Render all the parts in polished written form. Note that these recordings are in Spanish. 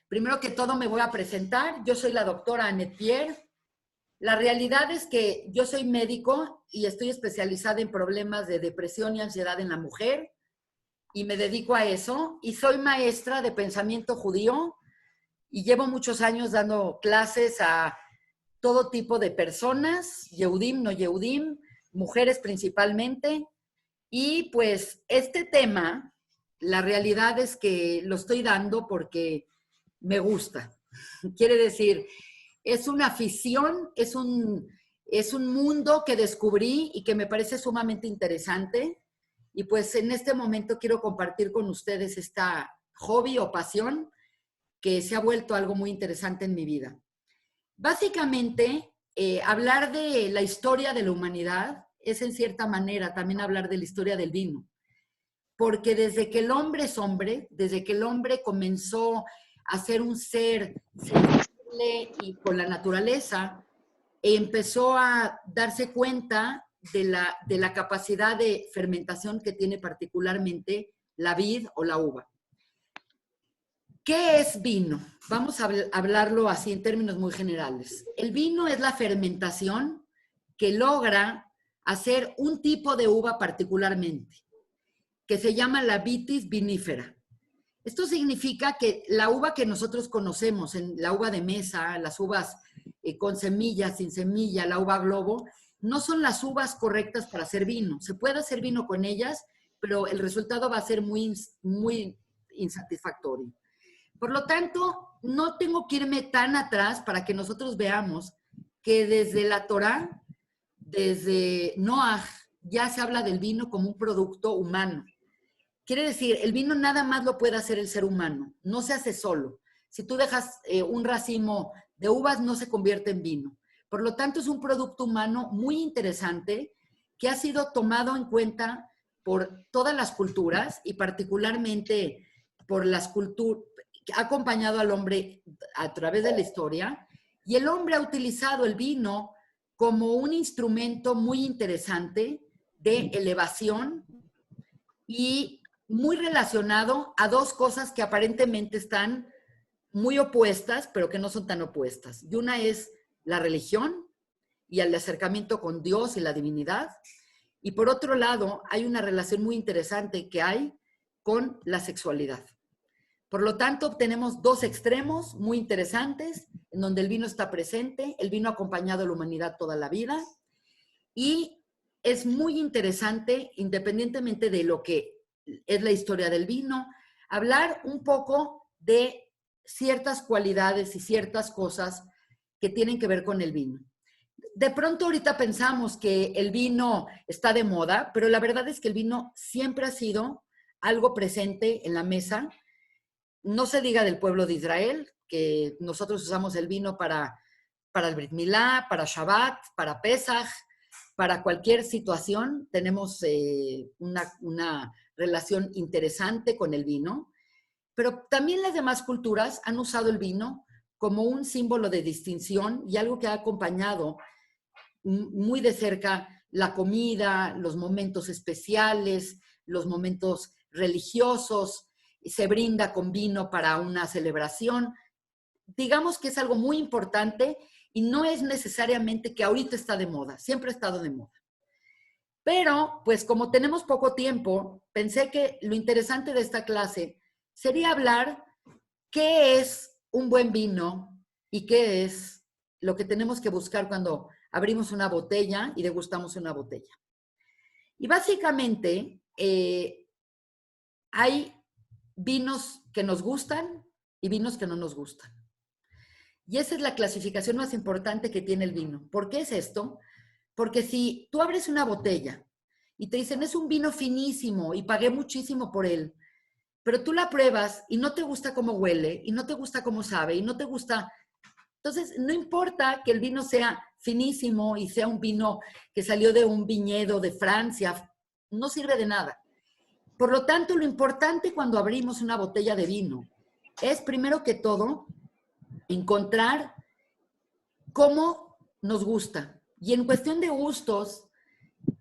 Primero que todo me voy a presentar. Yo soy la doctora Annette Pierre. La realidad es que yo soy médico y estoy especializada en problemas de depresión y ansiedad en la mujer y me dedico a eso. Y soy maestra de pensamiento judío y llevo muchos años dando clases a todo tipo de personas, Yehudim, no Yehudim, mujeres principalmente. Y pues este tema, la realidad es que lo estoy dando porque me gusta. Quiere decir, es una afición, es un mundo que descubrí y que me parece sumamente interesante. Y pues en este momento quiero compartir con ustedes esta hobby o pasión que se ha vuelto algo muy interesante en mi vida. Básicamente, hablar de la historia de la humanidad es en cierta manera también hablar de la historia del vino. Porque desde que el hombre es hombre, desde que el hombre comenzó a ser un ser sensible y con la naturaleza, empezó a darse cuenta de la capacidad de fermentación que tiene particularmente la vid o la uva. ¿Qué es vino? Vamos a hablarlo así en términos muy generales. El vino es la fermentación que logra hacer un tipo de uva particularmente, que se llama la vitis vinífera. Esto significa que la uva que nosotros conocemos, la uva de mesa, las uvas con semilla, sin semilla, la uva globo, no son las uvas correctas para hacer vino. Se puede hacer vino con ellas, pero el resultado va a ser muy insatisfactorio. Por lo tanto, no tengo que irme tan atrás para que nosotros veamos que desde la Torá, desde Noaj, ya se habla del vino como un producto humano. Quiere decir, el vino nada más lo puede hacer el ser humano, no se hace solo. Si tú dejas un racimo de uvas, no se convierte en vino. Por lo tanto, es un producto humano muy interesante que ha sido tomado en cuenta por todas las culturas y particularmente por las culturas que ha acompañado al hombre a través de la historia. Y el hombre ha utilizado el vino como un instrumento muy interesante de elevación y muy relacionado a dos cosas que aparentemente están muy opuestas, pero que no son tan opuestas. Y una es la religión y el acercamiento con Dios y la divinidad. Y por otro lado, hay una relación muy interesante que hay con la sexualidad. Por lo tanto, tenemos dos extremos muy interesantes en donde el vino está presente. El vino ha acompañado a la humanidad toda la vida y es muy interesante, independientemente de lo que es la historia del vino, hablar un poco de ciertas cualidades y ciertas cosas que tienen que ver con el vino. De pronto ahorita pensamos que el vino está de moda, pero la verdad es que el vino siempre ha sido algo presente en la mesa. No se diga del pueblo de Israel, que nosotros usamos el vino para el Brit Milá, para Shabbat, para Pesaj, para cualquier situación. Tenemos una relación interesante con el vino, pero también las demás culturas han usado el vino como un símbolo de distinción y algo que ha acompañado muy de cerca la comida, los momentos especiales, los momentos religiosos. Se brinda con vino para una celebración. Digamos que es algo muy importante y no es necesariamente que ahorita está de moda, siempre ha estado de moda. Pero, pues como tenemos poco tiempo, pensé que lo interesante de esta clase sería hablar qué es un buen vino y qué es lo que tenemos que buscar cuando abrimos una botella y degustamos una botella. Y básicamente hay vinos que nos gustan y vinos que no nos gustan. Y esa es la clasificación más importante que tiene el vino. ¿Por qué es esto? Porque si tú abres una botella y te dicen es un vino finísimo y pagué muchísimo por él, pero tú la pruebas y no te gusta cómo huele y no te gusta cómo sabe y no te gusta, entonces no importa que el vino sea finísimo y sea un vino que salió de un viñedo de Francia, no sirve de nada. Por lo tanto, lo importante cuando abrimos una botella de vino es, primero que todo, encontrar cómo nos gusta. Y en cuestión de gustos,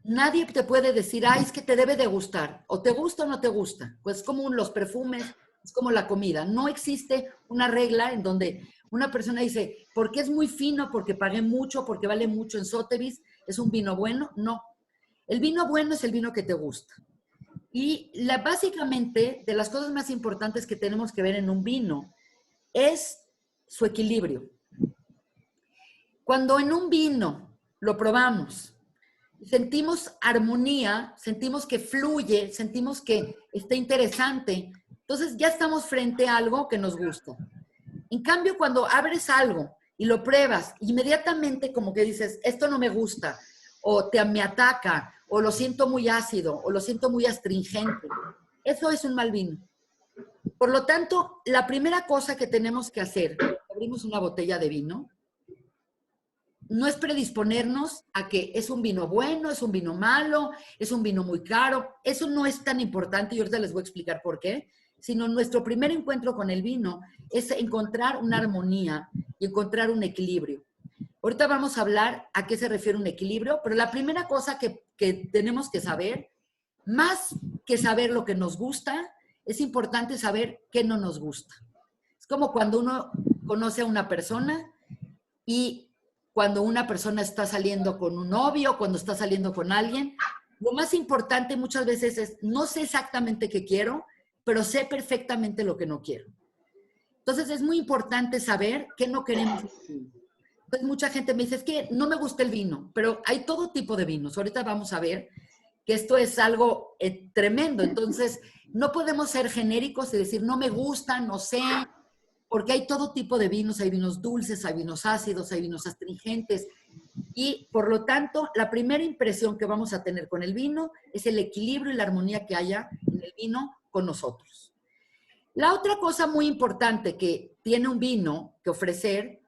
nadie te puede decir, ay, es que te debe de gustar, o te gusta o no te gusta. Pues como los perfumes, Es como la comida. No existe una regla en donde una persona dice, porque es muy fino, porque pagué mucho, porque vale mucho en Sotheby's, es un vino bueno. No. El vino bueno es el vino que te gusta. Y básicamente, de las cosas más importantes que tenemos que ver en un vino es su equilibrio. Cuando en un vino lo probamos, sentimos armonía, sentimos que fluye, sentimos que está interesante, entonces ya estamos frente a algo que nos gusta. En cambio, cuando abres algo y lo pruebas, inmediatamente como que dices, esto no me gusta, o me ataca, o lo siento muy ácido, o lo siento muy astringente, eso es un mal vino. Por lo tanto, la primera cosa que tenemos que hacer, abrimos una botella de vino, no es predisponernos a que es un vino bueno, es un vino malo, es un vino muy caro. Eso no es tan importante y ahorita les voy a explicar por qué, sino nuestro primer encuentro con el vino es encontrar una armonía y encontrar un equilibrio. Ahorita vamos a hablar a qué se refiere un equilibrio, pero la primera cosa que tenemos que saber, más que saber lo que nos gusta, es importante saber qué no nos gusta. Es como cuando uno conoce a una persona y cuando una persona está saliendo con un novio, cuando está saliendo con alguien, lo más importante muchas veces es, no sé exactamente qué quiero, pero sé perfectamente lo que no quiero. Entonces es muy importante saber qué no queremos. Entonces mucha gente me dice, es que no me gusta el vino, pero hay todo tipo de vinos. Ahorita vamos a ver que esto es algo tremendo. Entonces no podemos ser genéricos y decir, no me gusta, no sé, porque hay todo tipo de vinos, hay vinos dulces, hay vinos ácidos, hay vinos astringentes, y por lo tanto, la primera impresión que vamos a tener con el vino es el equilibrio y la armonía que haya en el vino con nosotros. La otra cosa muy importante que tiene un vino que ofrecer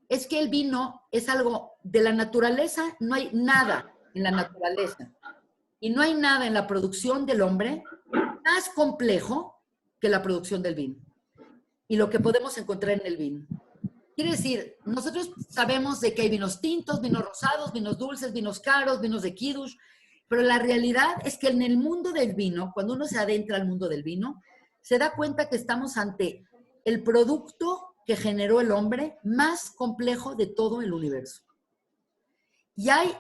es que el vino es algo de la naturaleza, no hay nada en la naturaleza y no hay nada en la producción del hombre más complejo que la producción del vino y lo que podemos encontrar en el vino. Quiere decir, nosotros sabemos de que hay vinos tintos, vinos rosados, vinos dulces, vinos caros, vinos de kiddush, pero la realidad es que en el mundo del vino, cuando uno se adentra al mundo del vino, se da cuenta que estamos ante el producto que generó el hombre más complejo de todo el universo. Y hay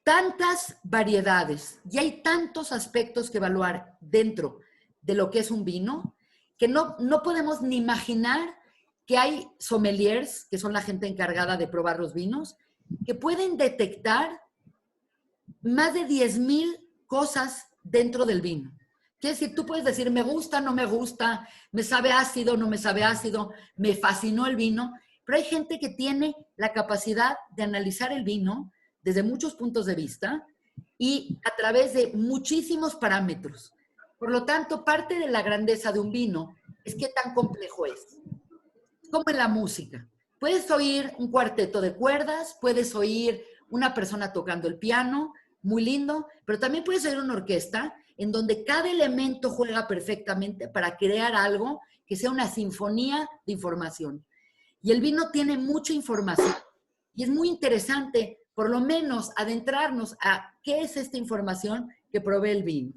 tantas variedades y hay tantos aspectos que evaluar dentro de lo que es un vino, que no podemos ni imaginar que hay sommeliers, que son la gente encargada de probar los vinos, que pueden detectar más de 10,000 cosas dentro del vino. Quiere decir, tú puedes decir, me gusta, no me gusta, me sabe ácido, no me sabe ácido, me fascinó el vino, pero hay gente que tiene la capacidad de analizar el vino desde muchos puntos de vista y a través de muchísimos parámetros. Por lo tanto, parte de la grandeza de un vino es qué tan complejo es. Como en la música. Puedes oír un cuarteto de cuerdas, puedes oír una persona tocando el piano, muy lindo, pero también puedes oír una orquesta en donde cada elemento juega perfectamente para crear algo que sea una sinfonía de información. Y el vino tiene mucha información y es muy interesante, por lo menos, adentrarnos a qué es esta información que provee el vino.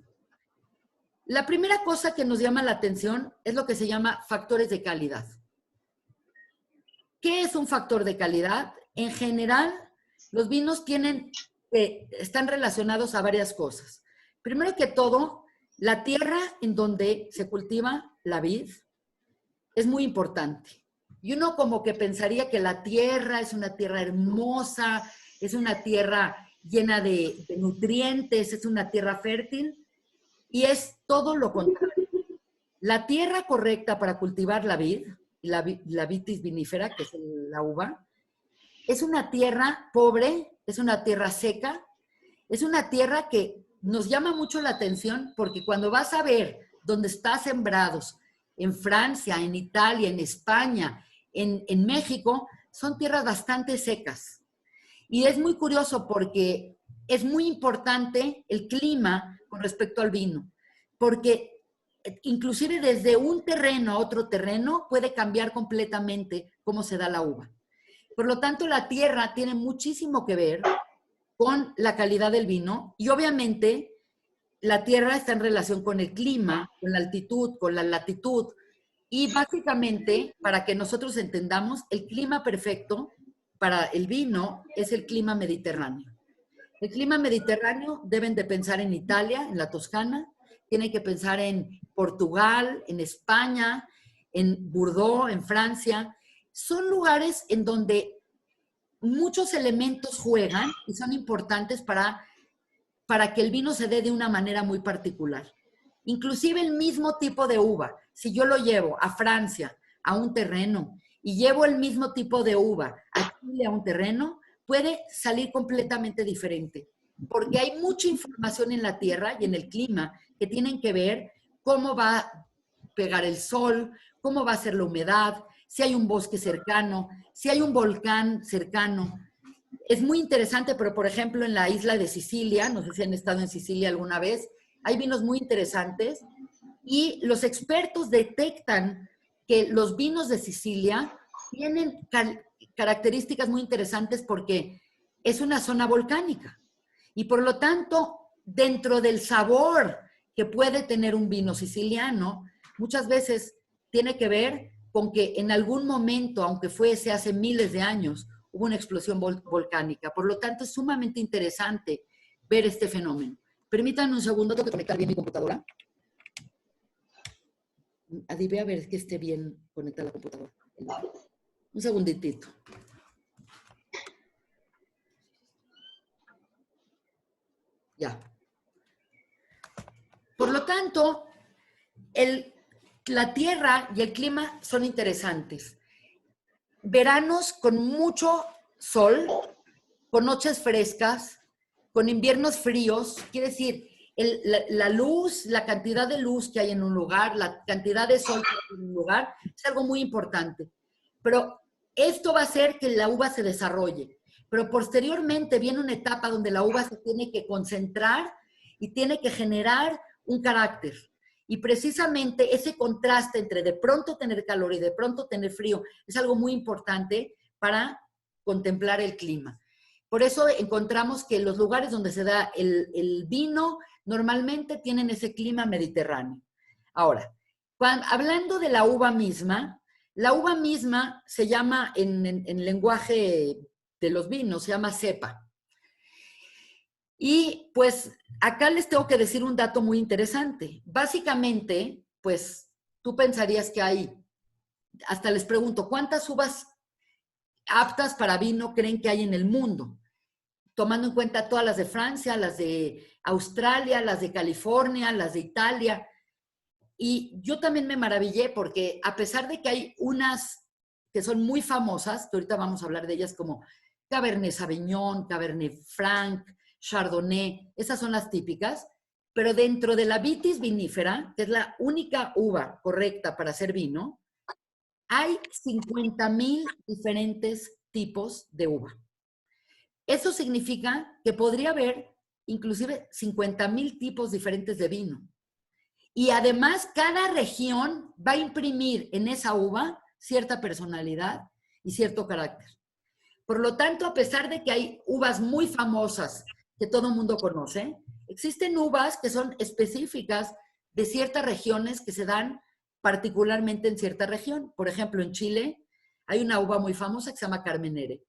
La primera cosa que nos llama la atención es lo que se llama factores de calidad. ¿Qué es un factor de calidad? En general, los vinos están relacionados a varias cosas. Primero que todo, la tierra en donde se cultiva la vid es muy importante. Y uno como que pensaría que la tierra es una tierra hermosa, es una tierra llena de nutrientes, es una tierra fértil, y es todo lo contrario. La tierra correcta para cultivar la vid, la vitis vinífera, que es la uva, es una tierra pobre, es una tierra seca, es una tierra que nos llama mucho la atención porque cuando vas a ver dónde están sembrados, en Francia, en Italia, en España, en México, son tierras bastante secas. Y es muy curioso porque es muy importante el clima con respecto al vino, porque inclusive desde un terreno a otro terreno puede cambiar completamente cómo se da la uva. Por lo tanto, la tierra tiene muchísimo que ver con la calidad del vino y obviamente la Tierra está en relación con el clima, con la altitud, con la latitud. Y básicamente, para que nosotros entendamos, el clima perfecto para el vino es el clima mediterráneo. El clima mediterráneo deben de pensar en Italia, en la Toscana, tienen que pensar en Portugal, en España, en Bordeaux, en Francia. Son lugares en donde muchos elementos juegan y son importantes para que el vino se dé de una manera muy particular. Inclusive el mismo tipo de uva, si yo lo llevo a Francia, a un terreno, y llevo el mismo tipo de uva a Chile, a un terreno, puede salir completamente diferente, porque hay mucha información en la tierra y en el clima que tienen que ver cómo va a pegar el sol, cómo va a ser la humedad, si hay un bosque cercano, si hay un volcán cercano. Es muy interesante, pero por ejemplo en la isla de Sicilia, no sé si han estado en Sicilia alguna vez, hay vinos muy interesantes y los expertos detectan que los vinos de Sicilia tienen características muy interesantes porque es una zona volcánica y por lo tanto dentro del sabor que puede tener un vino siciliano, muchas veces tiene que ver con que en algún momento, aunque fuese hace miles de años, hubo una explosión volcánica. Por lo tanto, es sumamente interesante ver este fenómeno. Permítanme un segundo, tengo que conectar bien mi computadora. Adive a ver que esté bien conectada la computadora. Un segunditito. Ya. Por lo tanto, la tierra y el clima son interesantes. Veranos con mucho sol, con noches frescas, con inviernos fríos, quiere decir, la luz, la cantidad de luz que hay en un lugar, la cantidad de sol que hay en un lugar, es algo muy importante. Pero esto va a hacer que la uva se desarrolle. Pero posteriormente viene una etapa donde la uva se tiene que concentrar y tiene que generar un carácter. Y precisamente ese contraste entre de pronto tener calor y de pronto tener frío es algo muy importante para contemplar el clima. Por eso encontramos que los lugares donde se da el vino normalmente tienen ese clima mediterráneo. Ahora, hablando de la uva misma se llama en lenguaje de los vinos, se llama cepa. Y pues acá les tengo que decir un dato muy interesante. Básicamente, pues tú pensarías que hay, hasta les pregunto, ¿cuántas uvas aptas para vino creen que hay en el mundo? Tomando en cuenta todas las de Francia, las de Australia, las de California, las de Italia. Y yo también me maravillé porque a pesar de que hay unas que son muy famosas, que ahorita vamos a hablar de ellas como Cabernet Sauvignon, Cabernet Franc, Chardonnay, esas son las típicas, pero dentro de la vitis vinífera, que es la única uva correcta para hacer vino, hay 50,000 diferentes tipos de uva. Eso significa que podría haber inclusive 50,000 tipos diferentes de vino. Y además, cada región va a imprimir en esa uva cierta personalidad y cierto carácter. Por lo tanto, a pesar de que hay uvas muy famosas que todo el mundo conoce, existen uvas que son específicas de ciertas regiones que se dan particularmente en cierta región. Por ejemplo, en Chile hay una uva muy famosa que se llama Carmenere.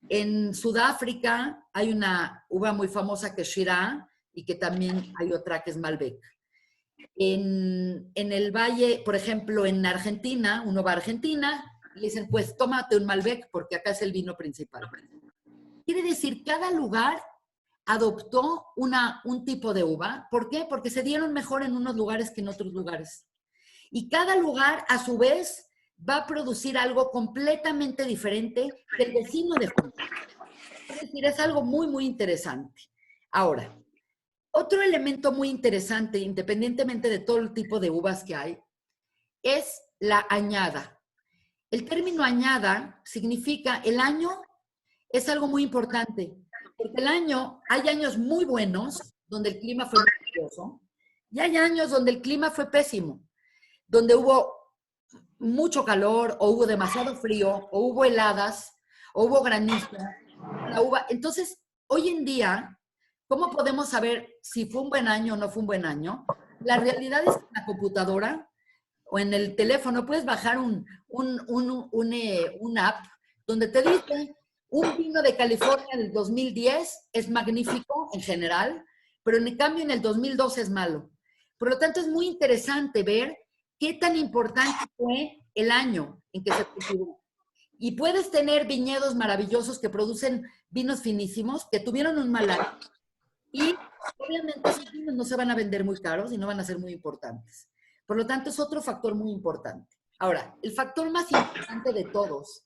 En Sudáfrica hay una uva muy famosa que es Shiraz y que también hay otra que es Malbec. En el valle, por ejemplo, en Argentina, uno va a Argentina y le dicen, pues tómate un Malbec porque acá es el vino principal. Quiere decir, cada lugar adoptó un tipo de uva. ¿Por qué? Porque se dieron mejor en unos lugares que en otros lugares. Y cada lugar, a su vez, va a producir algo completamente diferente del vecino de junto. Es decir, es algo muy, muy interesante. Ahora, otro elemento muy interesante, independientemente de todo el tipo de uvas que hay, es la añada. El término añada significa el año es algo muy importante, porque hay años muy buenos, donde el clima fue maravilloso, y hay años donde el clima fue pésimo, donde hubo mucho calor, o hubo demasiado frío, o hubo heladas, o hubo granizo. Entonces, hoy en día, ¿Cómo podemos saber si fue un buen año o no fue un buen año? La realidad es que en la computadora o en el teléfono puedes bajar un app donde te dice un vino de California del 2010 es magnífico en general, pero en cambio en el 2012 es malo. Por lo tanto, es muy interesante ver qué tan importante fue el año en que se cultivó. Y puedes tener viñedos maravillosos que producen vinos finísimos que tuvieron un mal año y obviamente esos vinos no se van a vender muy caros y no van a ser muy importantes. Por lo tanto, es otro factor muy importante. Ahora, el factor más importante de todos,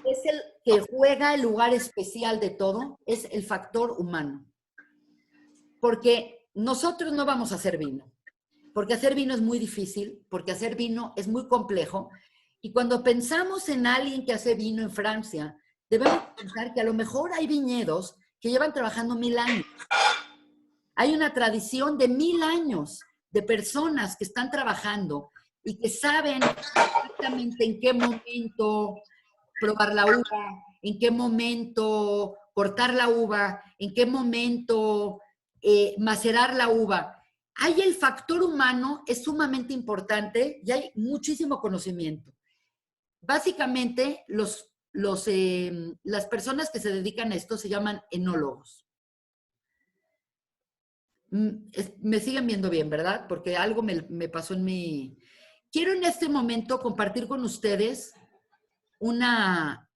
es el que juega el lugar especial de todo, es el factor humano. Porque nosotros no vamos a hacer vino, porque hacer vino es muy difícil, porque hacer vino es muy complejo. Y cuando pensamos en alguien que hace vino en Francia, debemos pensar que a lo mejor hay viñedos que llevan trabajando 1000 años. Hay una tradición de 1000 años de personas que están trabajando y que saben exactamente en qué momento probar la uva, en qué momento cortar la uva, en qué momento macerar la uva. Hay el factor humano, es sumamente importante y hay muchísimo conocimiento. Básicamente, las personas que se dedican a esto se llaman enólogos. Me siguen viendo bien, ¿verdad? Porque algo me pasó en mi... Quiero en este momento compartir con ustedes una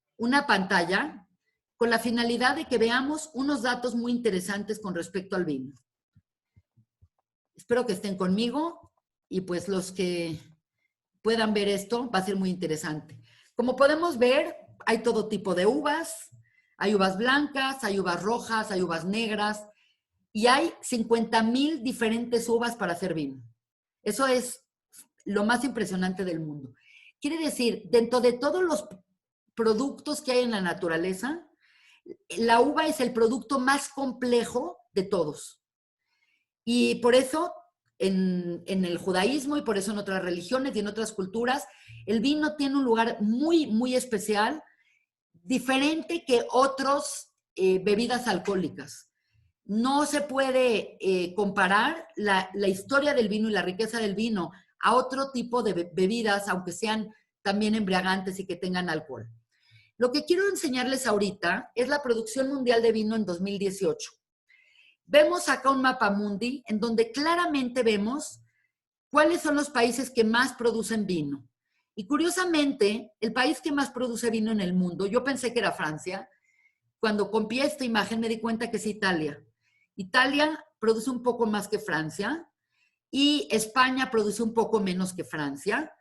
pantalla con la finalidad de que veamos unos datos muy interesantes con respecto al vino. Espero que estén conmigo y pues los que puedan ver esto va a ser muy interesante. Como podemos ver, hay todo tipo de uvas. Hay uvas blancas, hay uvas rojas, hay uvas negras y hay 50,000 diferentes uvas para hacer vino. Eso es lo más impresionante del mundo. Quiere decir, dentro de todos los productos que hay en la naturaleza, la uva es el producto más complejo de todos. Y por eso en el judaísmo y por eso en otras religiones y en otras culturas, el vino tiene un lugar muy, muy especial, diferente que otras bebidas alcohólicas. No se puede comparar la historia del vino y la riqueza del vino a otro tipo de bebidas, aunque sean también embriagantes y que tengan alcohol. Lo que quiero enseñarles ahorita es la producción mundial de vino en 2018. Vemos acá un mapa mundi en donde claramente vemos cuáles son los países que más producen vino. Y curiosamente, el país que más produce vino en el mundo, yo pensé que era Francia. Cuando copié esta imagen me di cuenta que es Italia. Italia produce un poco más que Francia y España produce un poco menos que Francia.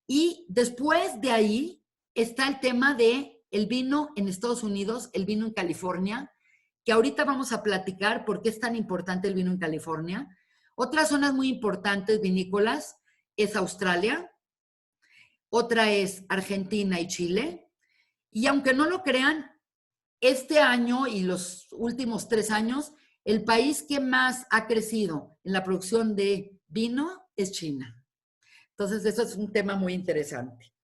Y después de ahí está el tema de el vino en Estados Unidos, el vino en California, que ahorita vamos a platicar por qué es tan importante el vino en California. Otras zonas muy importantes vinícolas es Australia, otra es Argentina y Chile. Y aunque no lo crean, este año y los últimos 3 años, el país que más ha crecido en la producción de vino es China. Entonces, eso es un tema muy interesante.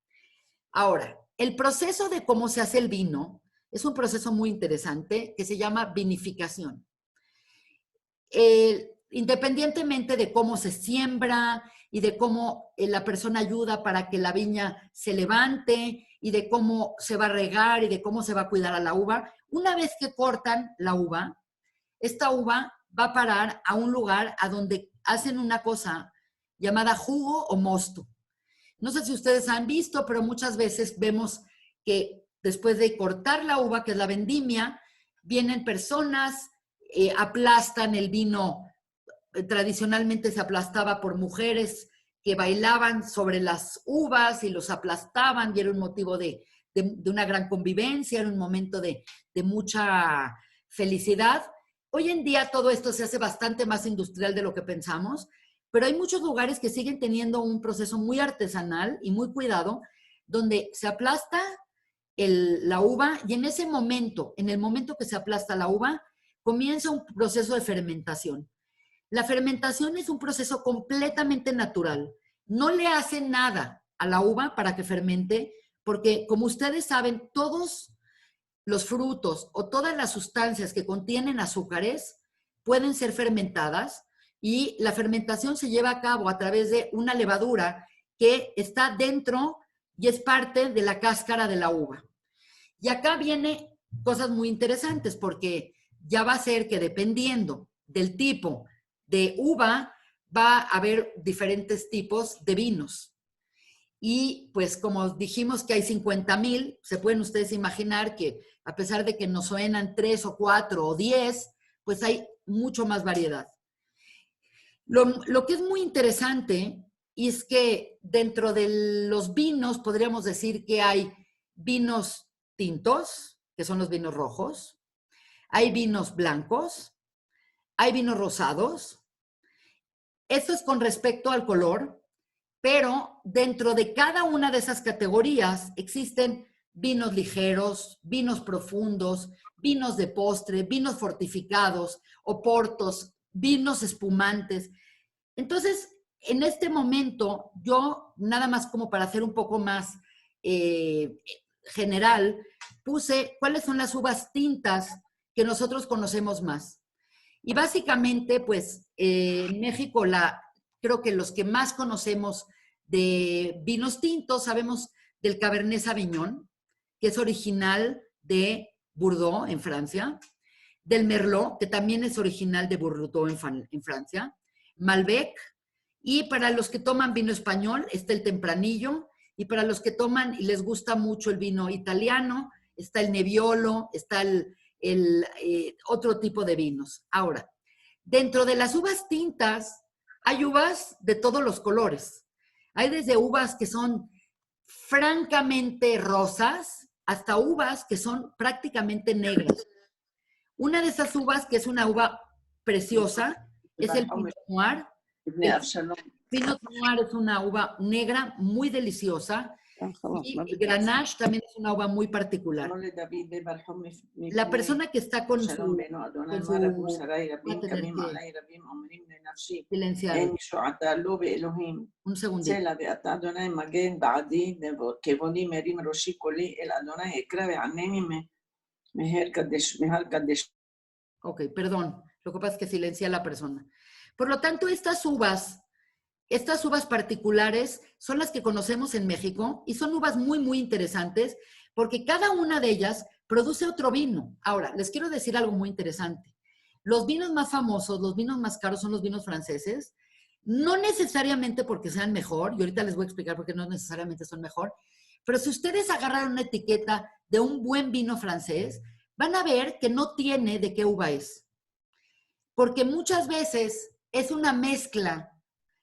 Ahora, el proceso de cómo se hace el vino es un proceso muy interesante que se llama vinificación. Independientemente de cómo se siembra y de cómo la persona ayuda para que la viña se levante y de cómo se va a regar y de cómo se va a cuidar a la uva, una vez que cortan la uva, esta uva va a parar a un lugar a donde hacen una cosa llamada jugo o mosto. No sé si ustedes han visto, pero muchas veces vemos que después de cortar la uva, que es la vendimia, vienen personas, aplastan el vino. Tradicionalmente se aplastaba por mujeres que bailaban sobre las uvas y los aplastaban y era un motivo de una gran convivencia, era un momento de mucha felicidad. Hoy en día todo esto se hace bastante más industrial de lo que pensamos, pero hay muchos lugares que siguen teniendo un proceso muy artesanal y muy cuidado, donde se aplasta la uva y en ese momento, en el momento que se aplasta la uva, comienza un proceso de fermentación. La fermentación es un proceso completamente natural. No le hace nada a la uva para que fermente, porque como ustedes saben, todos los frutos o todas las sustancias que contienen azúcares pueden ser fermentadas y la fermentación se lleva a cabo a través de una levadura que está dentro y es parte de la cáscara de la uva. Y acá viene cosas muy interesantes porque ya va a ser que dependiendo del tipo de uva va a haber diferentes tipos de vinos. Y pues como dijimos que hay 50,000, se pueden ustedes imaginar que a pesar de que nos suenan 3 o 4 o 10, pues hay mucho más variedad. Lo que es muy interesante es que dentro de los vinos podríamos decir que hay vinos tintos, que son los vinos rojos, hay vinos blancos, hay vinos rosados. Esto es con respecto al color, pero dentro de cada una de esas categorías existen vinos ligeros, vinos profundos, vinos de postre, vinos fortificados, oportos, vinos espumantes. Entonces, en este momento, yo nada más como para hacer un poco más general, puse cuáles son las uvas tintas que nosotros conocemos más. Y básicamente, pues, en México, creo que los que más conocemos de vinos tintos, sabemos del Cabernet Sauvignon, que es original de Bordeaux, en Francia, del Merlot, que también es original de Bordeaux, en Francia, Malbec, y para los que toman vino español está el Tempranillo, y para los que toman y les gusta mucho el vino italiano, está el Nebbiolo, está otro tipo de vinos. Ahora, dentro de las uvas tintas, hay uvas de todos los colores. Hay desde uvas que son francamente rosas hasta uvas que son prácticamente negras. Una de esas uvas, que es una uva preciosa, es el Pinot Noir. El Pinot Noir es una uva negra muy deliciosa. Y Grenache también es una uva muy particular. La persona que está con su va a tener que silenciar. Un segundito. Ok, perdón. Lo que pasa es que silencia a la persona. Por lo tanto, estas uvas particulares son las que conocemos en México y son uvas muy, muy interesantes porque cada una de ellas produce otro vino. Ahora, les quiero decir algo muy interesante. Los vinos más famosos, los vinos más caros son los vinos franceses, no necesariamente porque sean mejor, y ahorita les voy a explicar por qué no necesariamente son mejor, pero si ustedes agarran una etiqueta de un buen vino francés, van a ver que no tiene de qué uva es. Porque muchas veces es una mezcla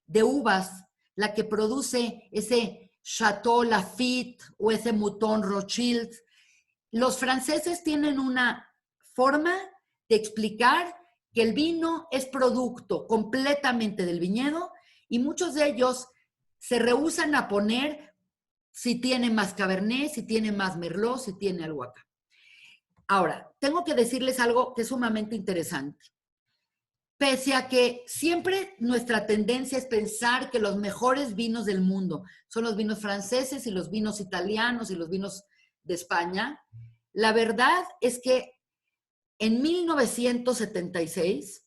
de uvas la que produce ese Chateau Lafite o ese Mouton Rothschild. Los franceses tienen una forma de explicar que el vino es producto completamente del viñedo y muchos de ellos se rehúsan a poner si tiene más Cabernet, si tiene más Merlot, si tiene algo acá. Ahora, tengo que decirles algo que es sumamente interesante. Pese a que siempre nuestra tendencia es pensar que los mejores vinos del mundo son los vinos franceses y los vinos italianos y los vinos de España, la verdad es que en 1976,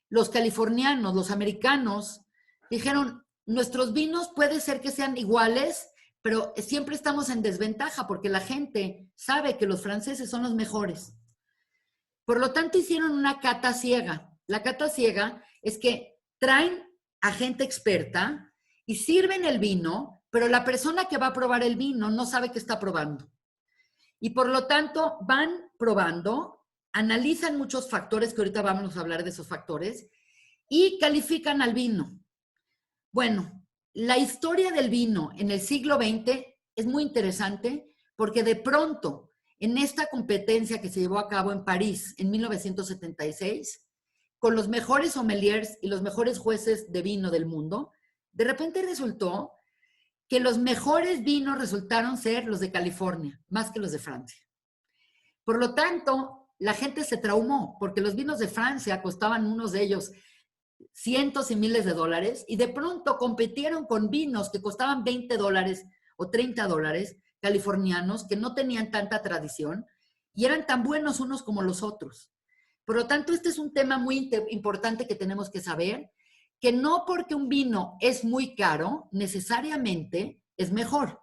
los californianos, los americanos, dijeron, nuestros vinos puede ser que sean iguales, pero siempre estamos en desventaja porque la gente sabe que los franceses son los mejores. Por lo tanto, hicieron una cata ciega. La cata ciega es que traen a gente experta y sirven el vino, pero la persona que va a probar el vino no sabe qué está probando. Y por lo tanto, van probando, analizan muchos factores, que ahorita vamos a hablar de esos factores, y califican al vino. Bueno, la historia del vino en el siglo XX es muy interesante porque de pronto, en esta competencia que se llevó a cabo en París en 1976, con los mejores sommeliers y los mejores jueces de vino del mundo, de repente resultó que los mejores vinos resultaron ser los de California, más que los de Francia. Por lo tanto, la gente se traumó, porque los vinos de Francia costaban unos de ellos cientos y miles de dólares, y de pronto compitieron con vinos que costaban $20 o $30, californianos que no tenían tanta tradición y eran tan buenos unos como los otros. Por lo tanto, este es un tema muy importante que tenemos que saber, que no porque un vino es muy caro, necesariamente es mejor.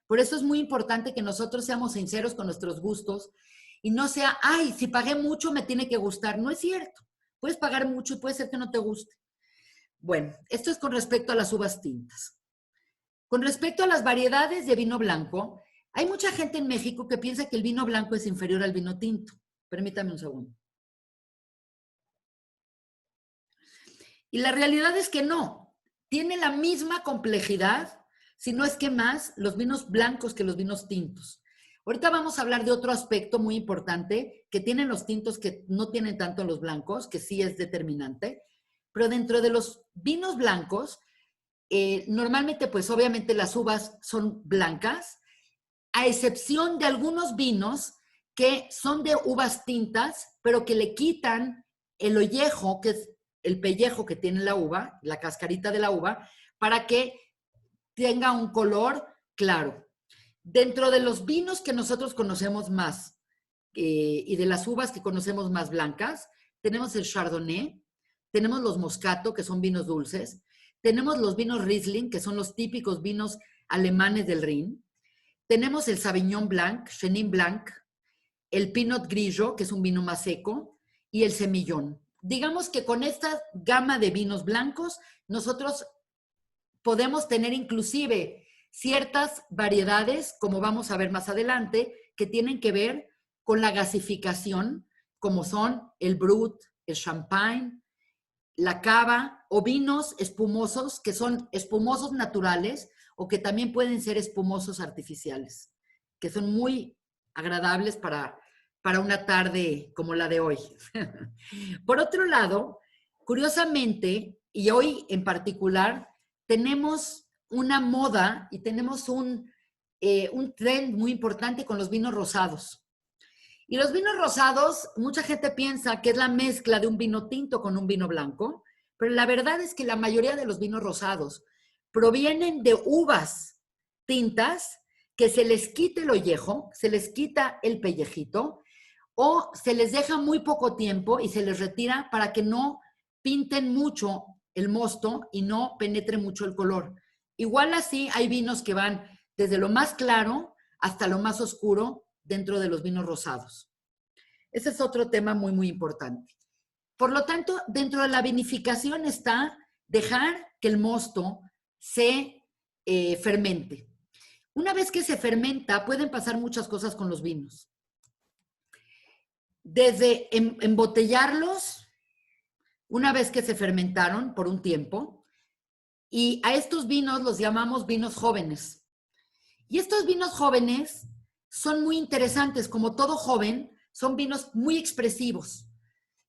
Por eso es muy importante que nosotros seamos sinceros con nuestros gustos y no sea, ay, si pagué mucho me tiene que gustar. No es cierto. Puedes pagar mucho y puede ser que no te guste. Bueno, esto es con respecto a las uvas tintas. Con respecto a las variedades de vino blanco, hay mucha gente en México que piensa que el vino blanco es inferior al vino tinto. Permítame un segundo. Y la realidad es que no. Tiene la misma complejidad, si no es que más, los vinos blancos que los vinos tintos. Ahorita vamos a hablar de otro aspecto muy importante que tienen los tintos que no tienen tanto los blancos, que sí es determinante. Pero dentro de los vinos blancos, normalmente, pues obviamente las uvas son blancas, a excepción de algunos vinos que son de uvas tintas, pero que le quitan el ollejo, que es el pellejo que tiene la uva, la cascarita de la uva, para que tenga un color claro. Dentro de los vinos que nosotros conocemos más y de las uvas que conocemos más blancas, tenemos el Chardonnay, tenemos los Moscato, que son vinos dulces, tenemos los vinos Riesling, que son los típicos vinos alemanes del Rin, tenemos el Sauvignon Blanc, Chenin Blanc, el Pinot Grillo, que es un vino más seco, y el Semillón. Digamos que con esta gama de vinos blancos, nosotros podemos tener inclusive ciertas variedades, como vamos a ver más adelante, que tienen que ver con la gasificación, como son el Brut, el Champagne, la cava o vinos espumosos, que son espumosos naturales o que también pueden ser espumosos artificiales, que son muy agradables para una tarde como la de hoy. Por otro lado, curiosamente, y hoy en particular, tenemos una moda y tenemos un trend muy importante con los vinos rosados. Y los vinos rosados, mucha gente piensa que es la mezcla de un vino tinto con un vino blanco, pero la verdad es que la mayoría de los vinos rosados provienen de uvas tintas que se les quita el ollejo, se les quita el pellejito o se les deja muy poco tiempo y se les retira para que no pinten mucho el mosto y no penetre mucho el color. Igual así hay vinos que van desde lo más claro hasta lo más oscuro dentro de los vinos rosados. Ese es otro tema muy, muy importante. Por lo tanto, dentro de la vinificación está dejar que el mosto se fermente. Una vez que se fermenta, pueden pasar muchas cosas con los vinos. Desde embotellarlos, una vez que se fermentaron por un tiempo, y a estos vinos los llamamos vinos jóvenes. Y estos vinos jóvenes son muy interesantes, como todo joven, son vinos muy expresivos.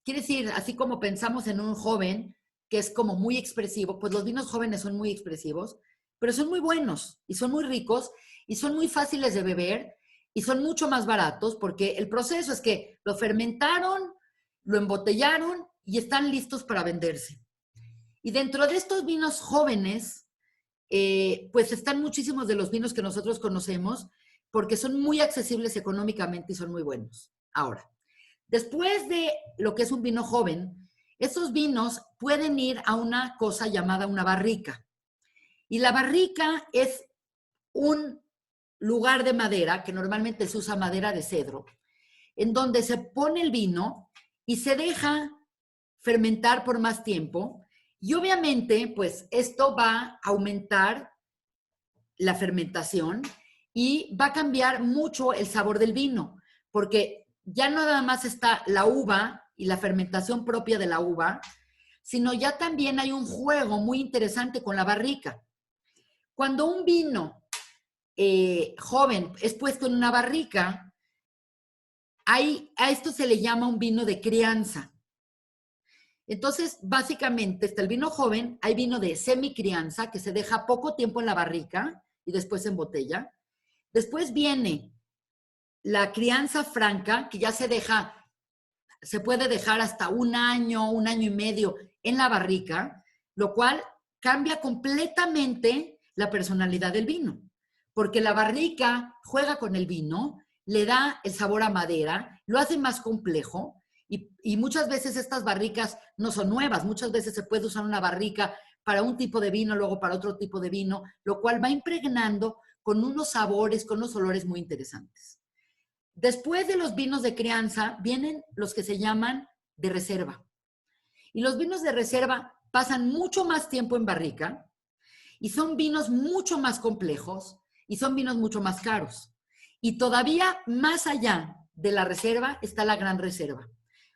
Quiere decir, así como pensamos en un joven que es como muy expresivo, pues los vinos jóvenes son muy expresivos, pero son muy buenos y son muy ricos y son muy fáciles de beber y son mucho más baratos porque el proceso es que lo fermentaron, lo embotellaron y están listos para venderse. Y dentro de estos vinos jóvenes, pues están muchísimos de los vinos que nosotros conocemos porque son muy accesibles económicamente y son muy buenos. Ahora, después de lo que es un vino joven, esos vinos pueden ir a una cosa llamada una barrica. Y la barrica es un lugar de madera, que normalmente se usa madera de cedro, en donde se pone el vino y se deja fermentar por más tiempo. Y obviamente, pues esto va a aumentar la fermentación y va a cambiar mucho el sabor del vino, porque ya no nada más está la uva y la fermentación propia de la uva, sino ya también hay un juego muy interesante con la barrica. Cuando un vino joven es puesto en una barrica, a esto se le llama un vino de crianza. Entonces, básicamente, está el vino joven, hay vino de semicrianza, que se deja poco tiempo en la barrica y después se embotella. Después viene la crianza franca, que ya se puede dejar hasta un año y medio en la barrica, lo cual cambia completamente la personalidad del vino. porque la barrica juega con el vino, le da el sabor a madera, lo hace más complejo y muchas veces estas barricas no son nuevas, muchas veces se puede usar una barrica para un tipo de vino, luego para otro tipo de vino, lo cual va impregnando con unos sabores, con unos olores muy interesantes. Después de los vinos de crianza vienen los que se llaman de reserva. Y los vinos de reserva pasan mucho más tiempo en barrica y son vinos mucho más complejos y son vinos mucho más caros. Y todavía más allá de la reserva está la gran reserva.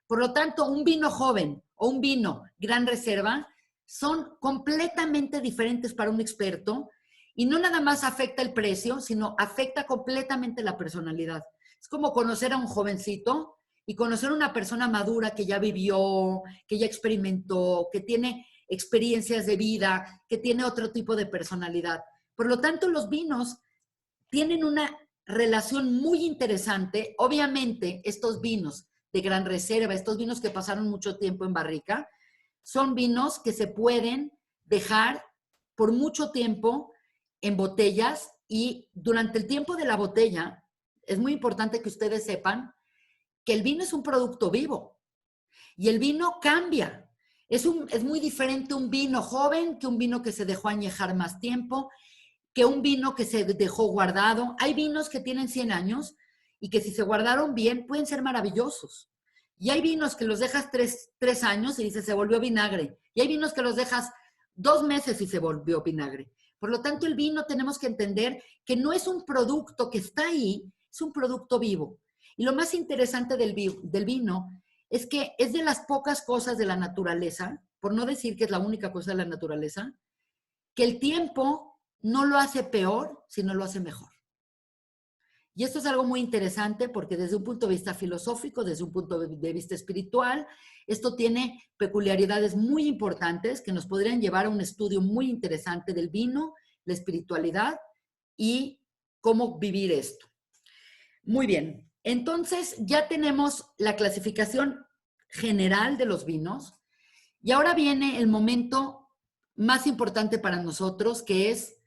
Por lo tanto, un vino joven o un vino gran reserva son completamente diferentes para un experto y no nada más afecta el precio, sino afecta completamente la personalidad. Es como conocer a un jovencito y conocer a una persona madura que ya vivió, que ya experimentó, que tiene experiencias de vida, que tiene otro tipo de personalidad. Por lo tanto, los vinos tienen una relación muy interesante. Obviamente, estos vinos de gran reserva, estos vinos que pasaron mucho tiempo en barrica, son vinos que se pueden dejar por mucho tiempo en botellas y durante el tiempo de la botella, es muy importante que ustedes sepan que el vino es un producto vivo y el vino cambia. Es muy diferente un vino joven que un vino que se dejó añejar más tiempo, que un vino que se dejó guardado. Hay vinos que tienen 100 años y que si se guardaron bien pueden ser maravillosos. Y hay vinos que los dejas 3 años y dices, se volvió vinagre. Y hay vinos que los dejas 2 meses y se volvió vinagre. Por lo tanto, el vino tenemos que entender que no es un producto que está ahí, es un producto vivo. Y lo más interesante del vino es que es de las pocas cosas de la naturaleza, por no decir que es la única cosa de la naturaleza, que el tiempo no lo hace peor, sino lo hace mejor. Y esto es algo muy interesante porque desde un punto de vista filosófico, desde un punto de vista espiritual, esto tiene peculiaridades muy importantes que nos podrían llevar a un estudio muy interesante del vino, la espiritualidad y cómo vivir esto. Muy bien, entonces ya tenemos la clasificación general de los vinos y ahora viene el momento más importante para nosotros, que es,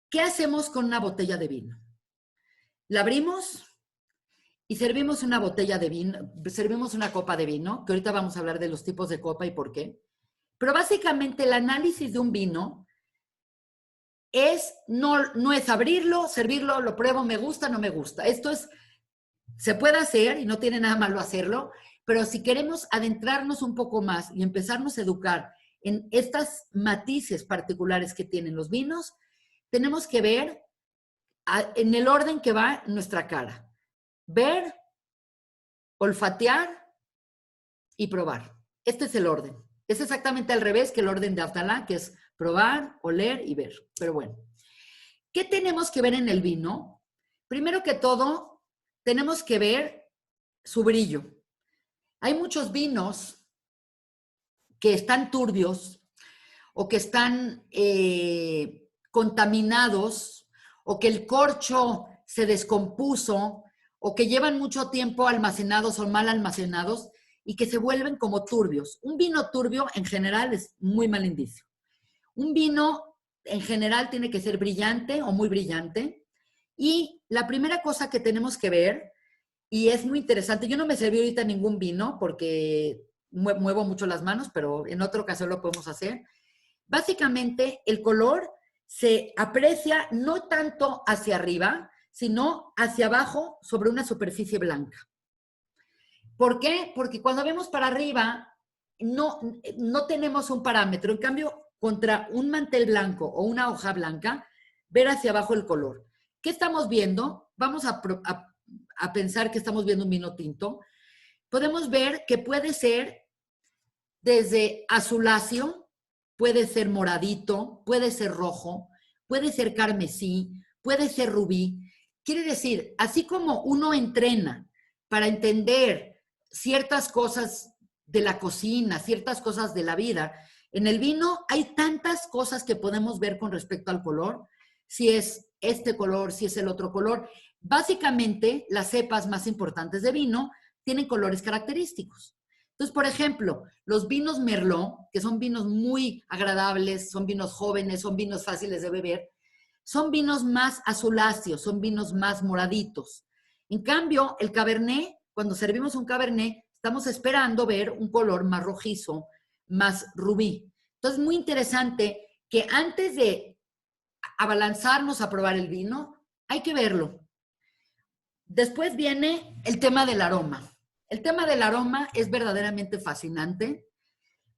¿qué hacemos con una botella de vino? La abrimos y servimos una botella de vino, servimos una copa de vino, que ahorita vamos a hablar de los tipos de copa y por qué. Pero básicamente el análisis de un vino no es abrirlo, servirlo, lo pruebo, me gusta, no me gusta. Esto se puede hacer y no tiene nada malo hacerlo, pero si queremos adentrarnos un poco más y empezarnos a educar en estas matices particulares que tienen los vinos, tenemos que ver en el orden que va nuestra cara. Ver, olfatear y probar. Este es el orden. Es exactamente al revés que el orden de Abdalá, que es probar, oler y ver. Pero bueno, ¿qué tenemos que ver en el vino? Primero que todo, tenemos que ver su brillo. Hay muchos vinos que están turbios o que están contaminados o que el corcho se descompuso o que llevan mucho tiempo almacenados o mal almacenados y que se vuelven como turbios. Un vino turbio en general es muy mal indicio. Un vino en general tiene que ser brillante o muy brillante. Y la primera cosa que tenemos que ver, y es muy interesante, yo no me serví ahorita ningún vino porque muevo mucho las manos, pero en otra ocasión lo podemos hacer. Básicamente, el color se aprecia no tanto hacia arriba, sino hacia abajo sobre una superficie blanca. ¿Por qué? Porque cuando vemos para arriba, no tenemos un parámetro. En cambio, contra un mantel blanco o una hoja blanca, ver hacia abajo el color. ¿Qué estamos viendo? Vamos a pensar que estamos viendo un vino tinto. Podemos ver que puede ser desde azuláceo, puede ser moradito, puede ser rojo, puede ser carmesí, puede ser rubí. Quiere decir, así como uno entrena para entender ciertas cosas de la cocina, ciertas cosas de la vida, en el vino hay tantas cosas que podemos ver con respecto al color, si es este color, si es el otro color. Básicamente, las cepas más importantes de vino tienen colores característicos. Entonces, por ejemplo, los vinos Merlot, que son vinos muy agradables, son vinos jóvenes, son vinos fáciles de beber, son vinos más azuláceos, son vinos más moraditos. En cambio, el Cabernet, cuando servimos un Cabernet, estamos esperando ver un color más rojizo, más rubí. Entonces, muy interesante que antes de abalanzarnos a probar el vino, hay que verlo. Después viene el tema del aroma. El tema del aroma es verdaderamente fascinante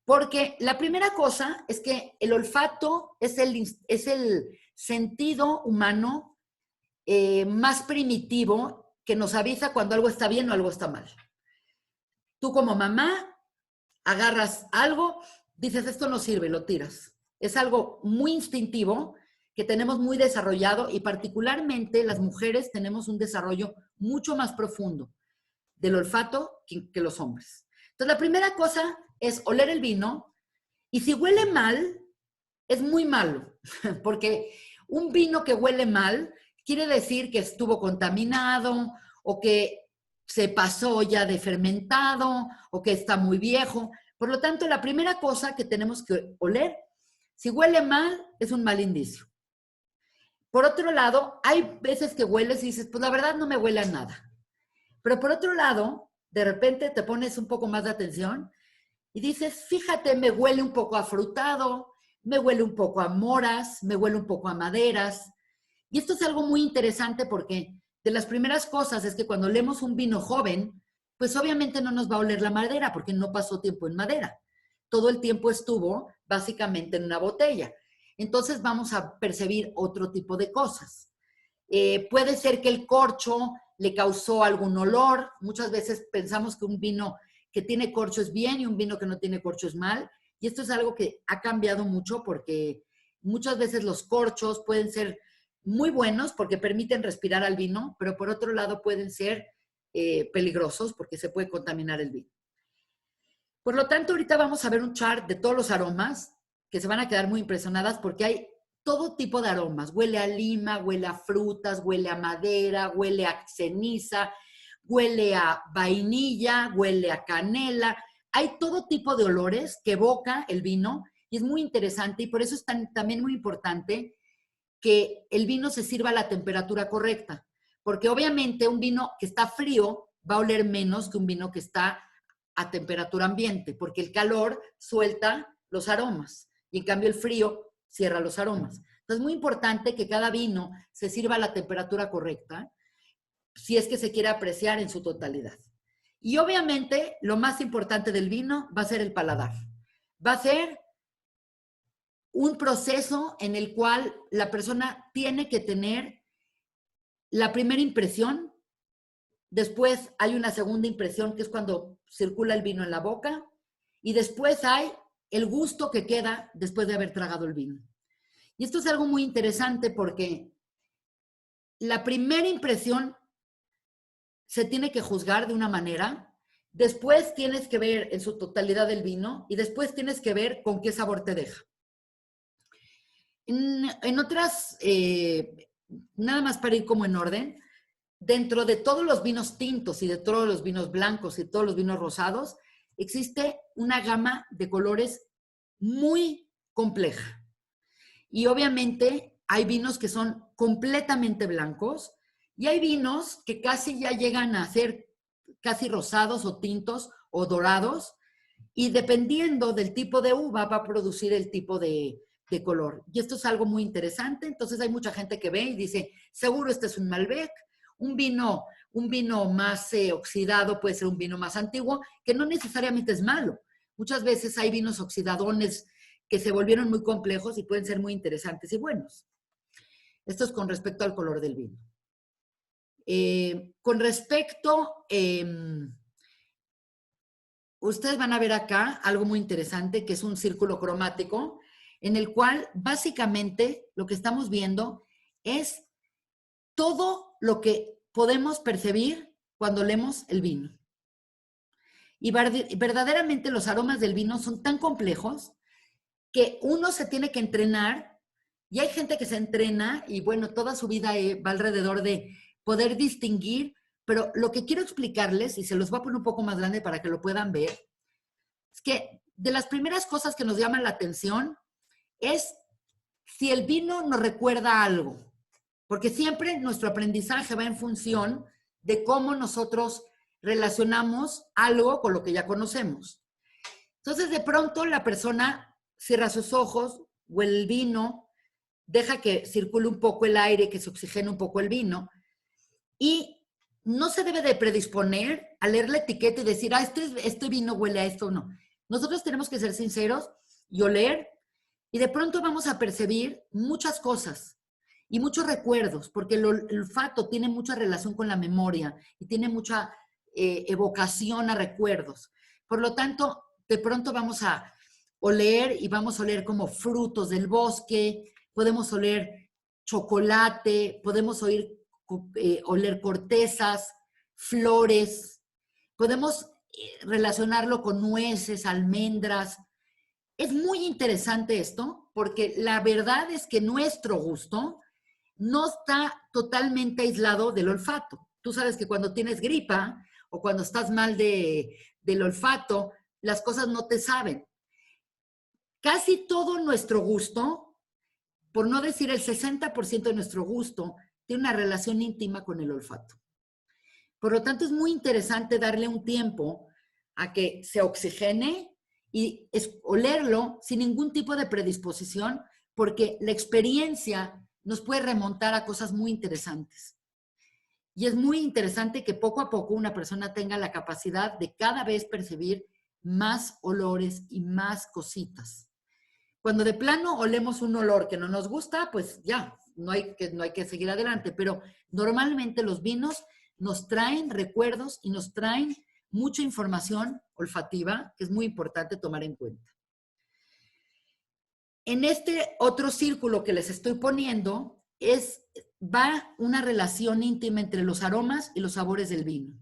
porque la primera cosa es que el olfato es el sentido humano más primitivo que nos avisa cuando algo está bien o algo está mal. Tú como mamá agarras algo, dices esto no sirve y lo tiras. Es algo muy instintivo que tenemos muy desarrollado y particularmente las mujeres tenemos un desarrollo mucho más profundo del olfato que los hombres. Entonces, la primera cosa es oler el vino y si huele mal, es muy malo, porque un vino que huele mal quiere decir que estuvo contaminado o que se pasó ya de fermentado o que está muy viejo. Por lo tanto, la primera cosa que tenemos que oler, si huele mal, es un mal indicio. Por otro lado, hay veces que hueles y dices, pues la verdad no me huele a nada. Pero por otro lado, de repente te pones un poco más de atención y dices, fíjate, me huele un poco a frutado, me huele un poco a moras, me huele un poco a maderas. Y esto es algo muy interesante porque de las primeras cosas es que cuando olemos un vino joven, pues obviamente no nos va a oler la madera porque no pasó tiempo en madera. Todo el tiempo estuvo básicamente en una botella. Entonces vamos a percibir otro tipo de cosas. Puede ser que el corcho le causó algún olor. Muchas veces pensamos que un vino que tiene corcho es bien y un vino que no tiene corcho es mal. Y esto es algo que ha cambiado mucho porque muchas veces los corchos pueden ser muy buenos porque permiten respirar al vino, pero por otro lado pueden ser peligrosos porque se puede contaminar el vino. Por lo tanto, ahorita vamos a ver un chart de todos los aromas que se van a quedar muy impresionadas porque hay todo tipo de aromas. Huele a lima, huele a frutas, huele a madera, huele a ceniza, huele a vainilla, huele a canela. Hay todo tipo de olores que evoca el vino y es muy interesante y por eso es también muy importante que el vino se sirva a la temperatura correcta. Porque obviamente un vino que está frío va a oler menos que un vino que está a temperatura ambiente, porque el calor suelta los aromas y en cambio el frío cierra los aromas. Entonces es muy importante que cada vino se sirva a la temperatura correcta si es que se quiere apreciar en su totalidad. Y obviamente lo más importante del vino va a ser el paladar. Va a ser un proceso en el cual la persona tiene que tener la primera impresión, después hay una segunda impresión que es cuando circula el vino en la boca y después hay el gusto que queda después de haber tragado el vino. Y esto es algo muy interesante porque la primera impresión se tiene que juzgar de una manera, después tienes que ver en su totalidad el vino y después tienes que ver con qué sabor te deja. En otras, nada más para ir como en orden, dentro de todos los vinos tintos y de todos los vinos blancos y todos los vinos rosados, existe una gama de colores muy compleja. Y obviamente hay vinos que son completamente blancos y hay vinos que casi ya llegan a ser casi rosados o tintos o dorados y dependiendo del tipo de uva va a producir el tipo de color. Y esto es algo muy interesante. Entonces hay mucha gente que ve y dice, seguro este es un Malbec. Un vino más oxidado puede ser un vino más antiguo, que no necesariamente es malo. Muchas veces hay vinos oxidadones que se volvieron muy complejos y pueden ser muy interesantes y buenos. Esto es con respecto al color del vino. Con respecto, ustedes van a ver acá algo muy interesante, que es un círculo cromático, en el cual básicamente lo que estamos viendo es todo lo que podemos percibir cuando leemos el vino. Y verdaderamente los aromas del vino son tan complejos que uno se tiene que entrenar y hay gente que se entrena y bueno, toda su vida va alrededor de poder distinguir, pero lo que quiero explicarles, y se los voy a poner un poco más grande para que lo puedan ver, es que de las primeras cosas que nos llaman la atención es si el vino nos recuerda algo, porque siempre nuestro aprendizaje va en función de cómo nosotros relacionamos algo con lo que ya conocemos. Entonces, de pronto la persona cierra sus ojos, huele el vino, deja que circule un poco el aire, que se oxigene un poco el vino, y no se debe de predisponer a leer la etiqueta y decir, este vino huele a esto o no. Nosotros tenemos que ser sinceros y oler, y de pronto vamos a percibir muchas cosas y muchos recuerdos, porque el olfato tiene mucha relación con la memoria y tiene mucha evocación a recuerdos. Por lo tanto, de pronto vamos a oler y vamos a oler como frutos del bosque, podemos oler chocolate, podemos oler cortezas, flores, podemos relacionarlo con nueces, almendras. Es muy interesante esto, porque la verdad es que nuestro gusto no está totalmente aislado del olfato. Tú sabes que cuando tienes gripa o cuando estás mal del olfato, las cosas no te saben. Casi todo nuestro gusto, por no decir el 60% de nuestro gusto, tiene una relación íntima con el olfato. Por lo tanto, es muy interesante darle un tiempo a que se oxigene y olerlo sin ningún tipo de predisposición, porque la experiencia nos puede remontar a cosas muy interesantes. Y es muy interesante que poco a poco una persona tenga la capacidad de cada vez percibir más olores y más cositas. Cuando de plano olemos un olor que no nos gusta, pues ya, no hay que seguir adelante. Pero normalmente los vinos nos traen recuerdos y nos traen mucha información olfativa que es muy importante tomar en cuenta. En este otro círculo que les estoy poniendo va una relación íntima entre los aromas y los sabores del vino.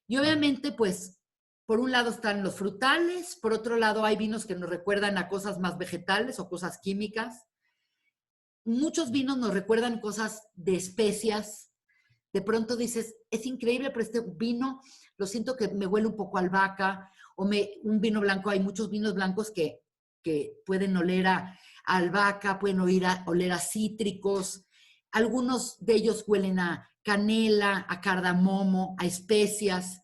Y obviamente, pues, por un lado están los frutales, por otro lado hay vinos que nos recuerdan a cosas más vegetales o cosas químicas. Muchos vinos nos recuerdan cosas de especias. De pronto dices, es increíble, pero este vino lo siento que me huele un poco a albahaca, un vino blanco, hay muchos vinos blancos que pueden oler a albahaca, pueden oler a cítricos, algunos de ellos huelen a canela, a cardamomo, a especias,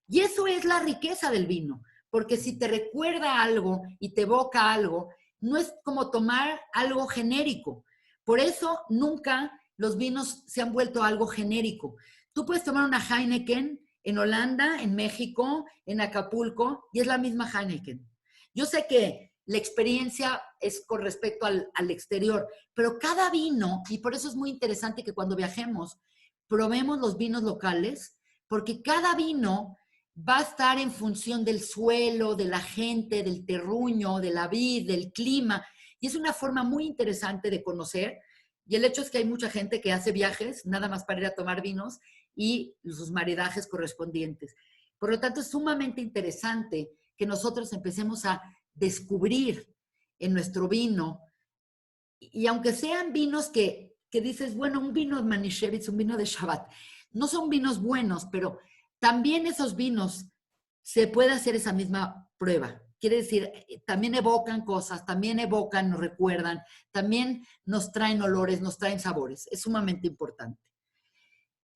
y eso es la riqueza del vino, porque si te recuerda algo y te evoca algo, no es como tomar algo genérico. Por eso nunca los vinos se han vuelto algo genérico. Tú puedes tomar una Heineken en Holanda, en México, en Acapulco, y es la misma Heineken. Yo sé que la experiencia es con respecto al exterior, pero cada vino, y por eso es muy interesante que cuando viajemos probemos los vinos locales, porque cada vino va a estar en función del suelo, de la gente, del terruño, de la vid, del clima, y es una forma muy interesante de conocer. Y el hecho es que hay mucha gente que hace viajes nada más para ir a tomar vinos y sus maridajes correspondientes. Por lo tanto, es sumamente interesante que nosotros empecemos a descubrir en nuestro vino, y aunque sean vinos que dices, bueno, un vino de Manischewitz, un vino de Shabbat, no son vinos buenos, pero también esos vinos se puede hacer esa misma prueba. Quiere decir, también evocan cosas, también evocan, nos recuerdan, también nos traen olores, nos traen sabores. Es sumamente importante.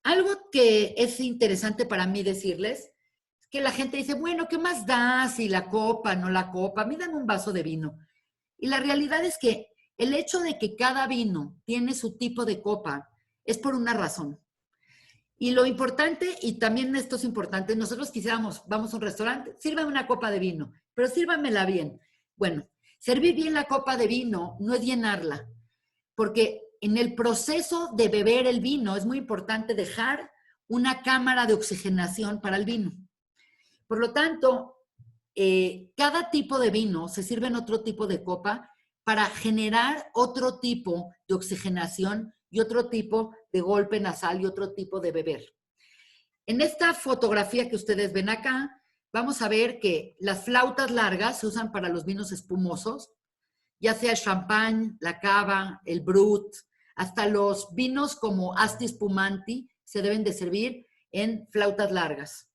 Algo que es interesante para mí decirles es que la gente dice, bueno, ¿qué más da si la copa, no la copa? A mí dan un vaso de vino. Y la realidad es que el hecho de que cada vino tiene su tipo de copa es por una razón. Y lo importante, y también esto es importante, nosotros quisiéramos, vamos a un restaurante, sírvame una copa de vino, pero sírvamela bien. Bueno, servir bien la copa de vino no es llenarla, porque en el proceso de beber el vino es muy importante dejar una cámara de oxigenación para el vino. Por lo tanto, cada tipo de vino se sirve en otro tipo de copa para generar otro tipo de oxigenación y otro tipo de golpe nasal y otro tipo de beber. En esta fotografía que ustedes ven acá, vamos a ver que las flautas largas se usan para los vinos espumosos, ya sea el champán, la cava, el brut, hasta los vinos como Asti Spumanti se deben de servir en flautas largas.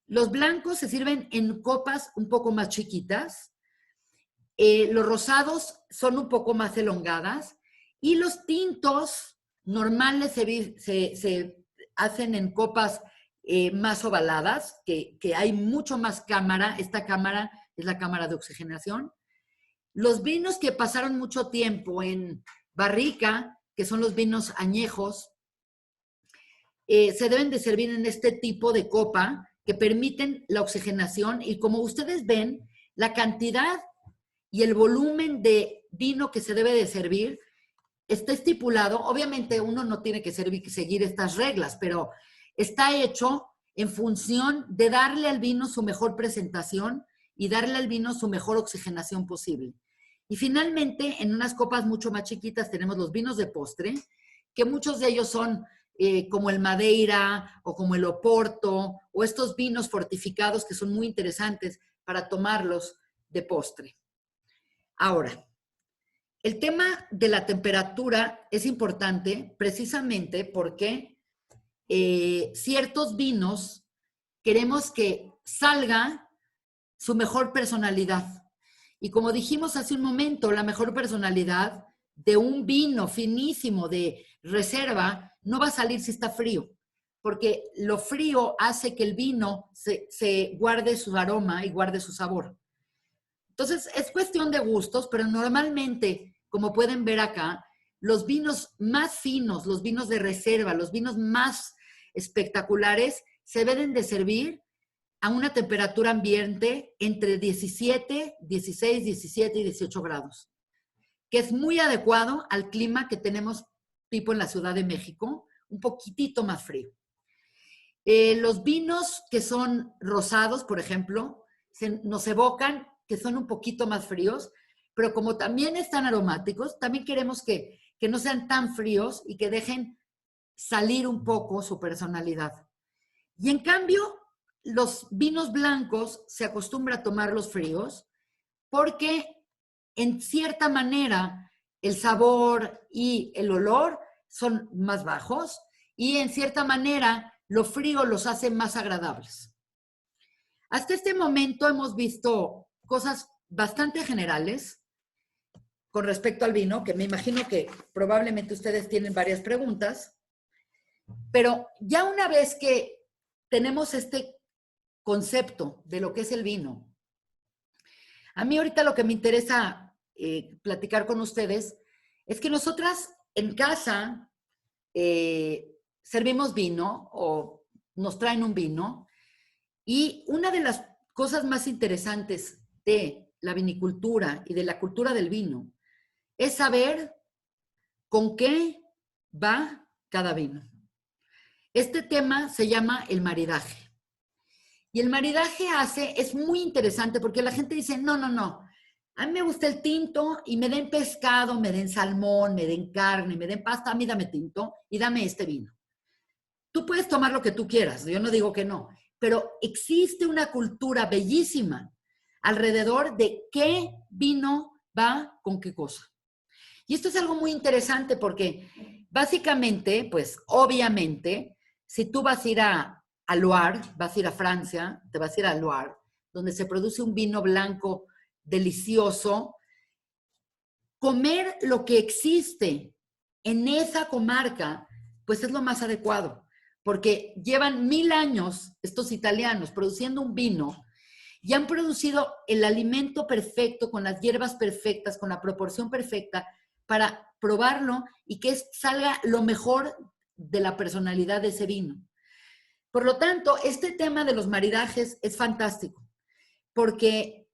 Los blancos se sirven en copas un poco más chiquitas Los rosados son un poco más elongadas y los tintos normales se hacen en copas más ovaladas, que hay mucho más cámara. Esta cámara es la cámara de oxigenación. Los vinos que pasaron mucho tiempo en barrica, que son los vinos añejos, se deben de servir en este tipo de copa que permiten la oxigenación y como ustedes ven, la cantidad y el volumen de vino que se debe de servir está estipulado. Obviamente uno no tiene que seguir estas reglas, pero está hecho en función de darle al vino su mejor presentación y darle al vino su mejor oxigenación posible. Y finalmente, en unas copas mucho más chiquitas tenemos los vinos de postre, que muchos de ellos son como el Madeira o como el Oporto o estos vinos fortificados que son muy interesantes para tomarlos de postre. Ahora, el tema de la temperatura es importante precisamente porque ciertos vinos queremos que salga su mejor personalidad. Y como dijimos hace un momento, la mejor personalidad de un vino finísimo de reserva no va a salir si está frío, porque lo frío hace que el vino se guarde su aroma y guarde su sabor. Entonces, es cuestión de gustos, pero normalmente, como pueden ver acá, los vinos más finos, los vinos de reserva, los vinos más espectaculares, se deben de servir a una temperatura ambiente entre 17, 16, 17 y 18 grados, que es muy adecuado al clima que tenemos tipo en la Ciudad de México, un poquitito más frío. Los vinos que son rosados, por ejemplo, nos evocan que son un poquito más fríos, pero como también están aromáticos, también queremos que no sean tan fríos y que dejen salir un poco su personalidad. Y en cambio, los vinos blancos se acostumbra a tomarlos fríos porque en cierta manera el sabor y el olor son más bajos y en cierta manera lo frío los hace más agradables. Hasta este momento hemos visto cosas bastante generales con respecto al vino, que me imagino que probablemente ustedes tienen varias preguntas, pero ya una vez que tenemos este concepto de lo que es el vino, a mí ahorita lo que me interesa platicar con ustedes es que nosotras en casa servimos vino o nos traen un vino y una de las cosas más interesantes de la vinicultura y de la cultura del vino es saber con qué va cada vino. Este tema se llama el maridaje. Y el maridaje es muy interesante porque la gente dice, no, no, no, a mí me gusta el tinto y me den pescado, me den salmón, me den carne, me den pasta, a mí dame tinto y dame este vino. Tú puedes tomar lo que tú quieras, yo no digo que no, pero existe una cultura bellísima alrededor de qué vino va con qué cosa. Y esto es algo muy interesante porque básicamente, pues obviamente, si tú vas a ir a Loire, vas a ir a Francia, te vas a ir a Loire, donde se produce un vino blanco delicioso, comer lo que existe en esa comarca, pues es lo más adecuado, porque llevan 1000 años estos italianos produciendo un vino y han producido el alimento perfecto, con las hierbas perfectas, con la proporción perfecta, para probarlo y que salga lo mejor de la personalidad de ese vino. Por lo tanto, este tema de los maridajes es fantástico, porque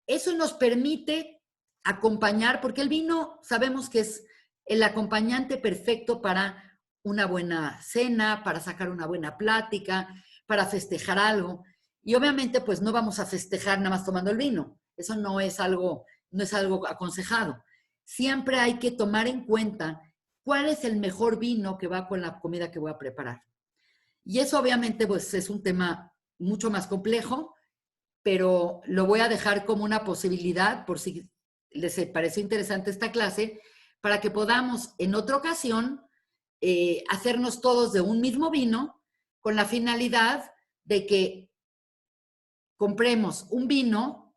eso nos permite acompañar, porque el vino sabemos que es el acompañante perfecto para una buena cena, para sacar una buena plática, para festejar algo. Y obviamente, pues no vamos a festejar nada más tomando el vino. Eso no es algo aconsejado. Siempre hay que tomar en cuenta cuál es el mejor vino que va con la comida que voy a preparar. Y eso obviamente pues es un tema mucho más complejo, pero lo voy a dejar como una posibilidad por si les pareció interesante esta clase, para que podamos en otra ocasión hacernos todos de un mismo vino con la finalidad de que compremos un vino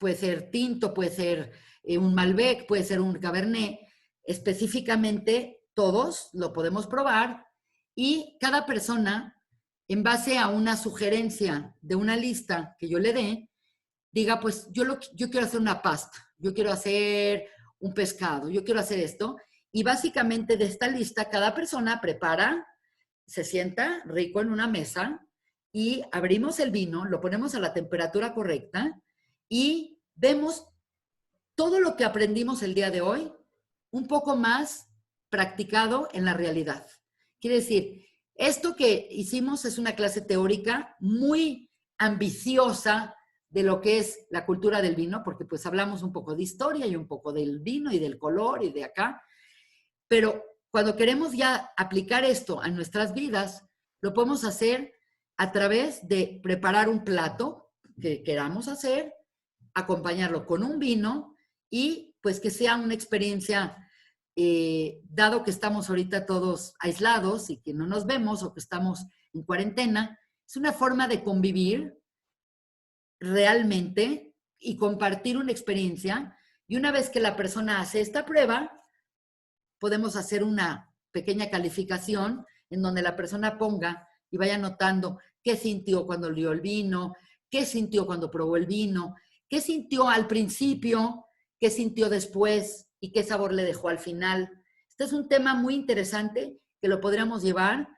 puede ser tinto, puede ser un Malbec, puede ser un Cabernet. Específicamente, todos lo podemos probar y cada persona, en base a una sugerencia de una lista que yo le dé, diga, pues yo quiero hacer una pasta, yo quiero hacer un pescado, yo quiero hacer esto. Y básicamente de esta lista, cada persona prepara, se sienta rico en una mesa y abrimos el vino, lo ponemos a la temperatura correcta y vemos todo lo que aprendimos el día de hoy un poco más practicado en la realidad. Quiere decir, esto que hicimos es una clase teórica muy ambiciosa de lo que es la cultura del vino, porque pues hablamos un poco de historia y un poco del vino y del color y de acá, pero cuando queremos ya aplicar esto a nuestras vidas, lo podemos hacer a través de preparar un plato que queramos hacer, acompañarlo con un vino y pues que sea una experiencia, dado que estamos ahorita todos aislados y que no nos vemos o que estamos en cuarentena, es una forma de convivir realmente y compartir una experiencia. Y una vez que la persona hace esta prueba, podemos hacer una pequeña calificación en donde la persona ponga y vaya notando qué sintió cuando olió el vino, qué sintió cuando probó el vino, qué sintió al principio, qué sintió después y qué sabor le dejó al final. Este es un tema muy interesante que lo podríamos llevar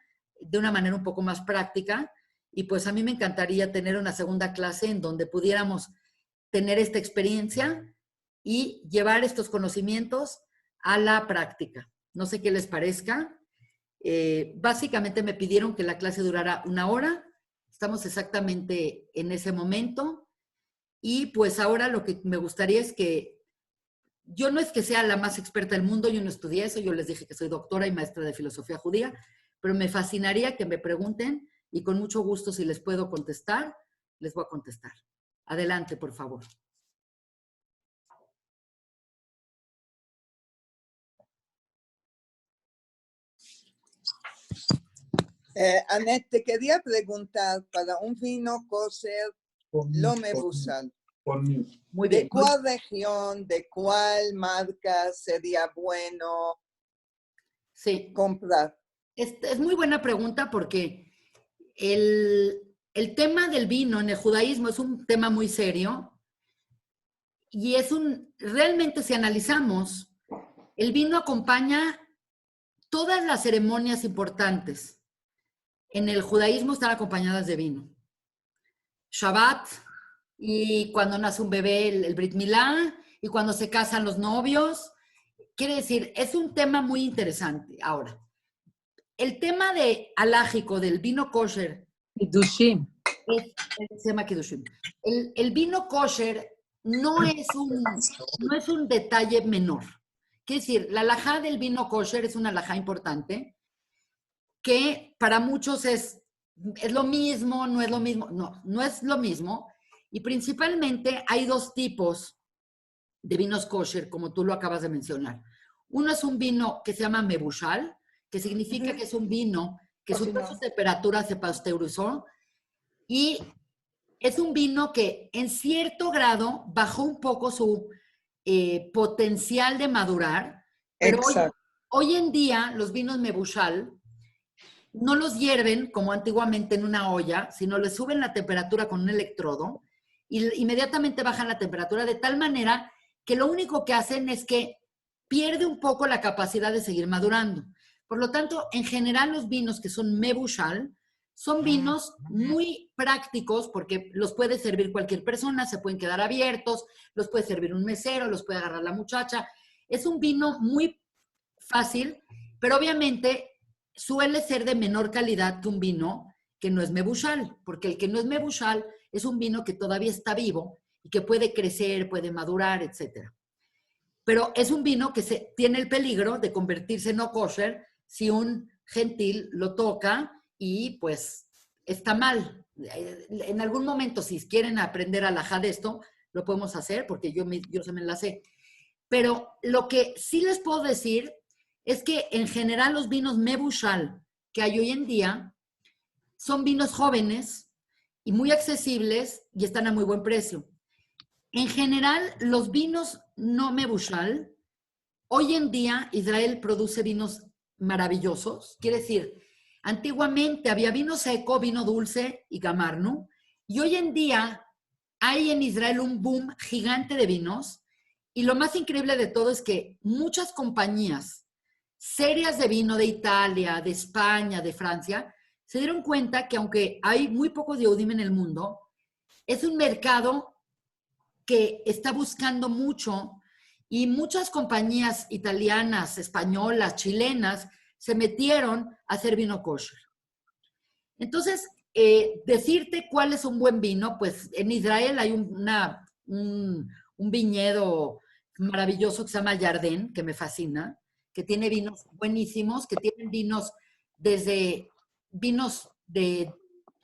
de una manera un poco más práctica y pues a mí me encantaría tener una segunda clase en donde pudiéramos tener esta experiencia y llevar estos conocimientos a la práctica. No sé qué les parezca. Básicamente me pidieron que la clase durara 1 hora. Estamos exactamente en ese momento. Y pues ahora lo que me gustaría es que yo no es que sea la más experta del mundo, yo no estudié eso, yo les dije que soy doctora y maestra de filosofía judía, pero me fascinaría que me pregunten y con mucho gusto si les puedo contestar, les voy a contestar. Adelante, por favor. Annette, te quería preguntar para un vino kosher lo mebusal. Muy bien. ¿De cuál región, de cuál marca sería bueno comprar? Es muy buena pregunta porque el tema del vino en el judaísmo es un tema muy serio y realmente si analizamos, el vino acompaña todas las ceremonias importantes. En el judaísmo están acompañadas de vino. Shabbat, y cuando nace un bebé, el Brit Milá, y cuando se casan los novios. Quiere decir, es un tema muy interesante. Ahora, el tema alágico del vino kosher. Kiddushim. Se llama Kiddushim. El vino kosher no es un detalle menor. Quiere decir, la alajá del vino kosher es una alajá importante que para muchos es lo mismo, no es lo mismo. No es lo mismo. Y principalmente hay 2 tipos de vinos kosher, como tú lo acabas de mencionar. Uno es un vino que se llama mebushal, que significa que es un vino que subió su temperatura, se pasteurizó, y es un vino que en cierto grado bajó un poco su potencial de madurar, pero hoy en día los vinos mebushal no los hierven como antiguamente en una olla, sino le suben la temperatura con un electrodo y inmediatamente bajan la temperatura de tal manera que lo único que hacen es que pierde un poco la capacidad de seguir madurando. Por lo tanto, en general los vinos que son mebushal son vinos muy prácticos porque los puede servir cualquier persona, se pueden quedar abiertos, los puede servir un mesero, los puede agarrar la muchacha. Es un vino muy fácil, pero obviamente suele ser de menor calidad que un vino que no es mebushal, porque el que no es mebushal es un vino que todavía está vivo y que puede crecer, puede madurar, etc. Pero es un vino que tiene el peligro de convertirse en no kosher si un gentil lo toca y pues está mal. En algún momento, si quieren aprender alajá de esto, lo podemos hacer porque yo se me la sé. Pero lo que sí les puedo decir es que en general los vinos mebushal que hay hoy en día son vinos jóvenes y muy accesibles y están a muy buen precio. En general, los vinos no mebushal, hoy en día Israel produce vinos maravillosos. Quiere decir, antiguamente había vino seco, vino dulce y gamarnu. Y hoy en día hay en Israel un boom gigante de vinos. Y lo más increíble de todo es que muchas compañías serias de vino de Italia, de España, de Francia, se dieron cuenta que aunque hay muy pocos Yehudim en el mundo, es un mercado que está buscando mucho y muchas compañías italianas, españolas, chilenas se metieron a hacer vino kosher. Entonces, decirte cuál es un buen vino, pues en Israel hay un viñedo maravilloso que se llama Jardín, que me fascina, que tiene vinos buenísimos, que tienen vinos desde vinos de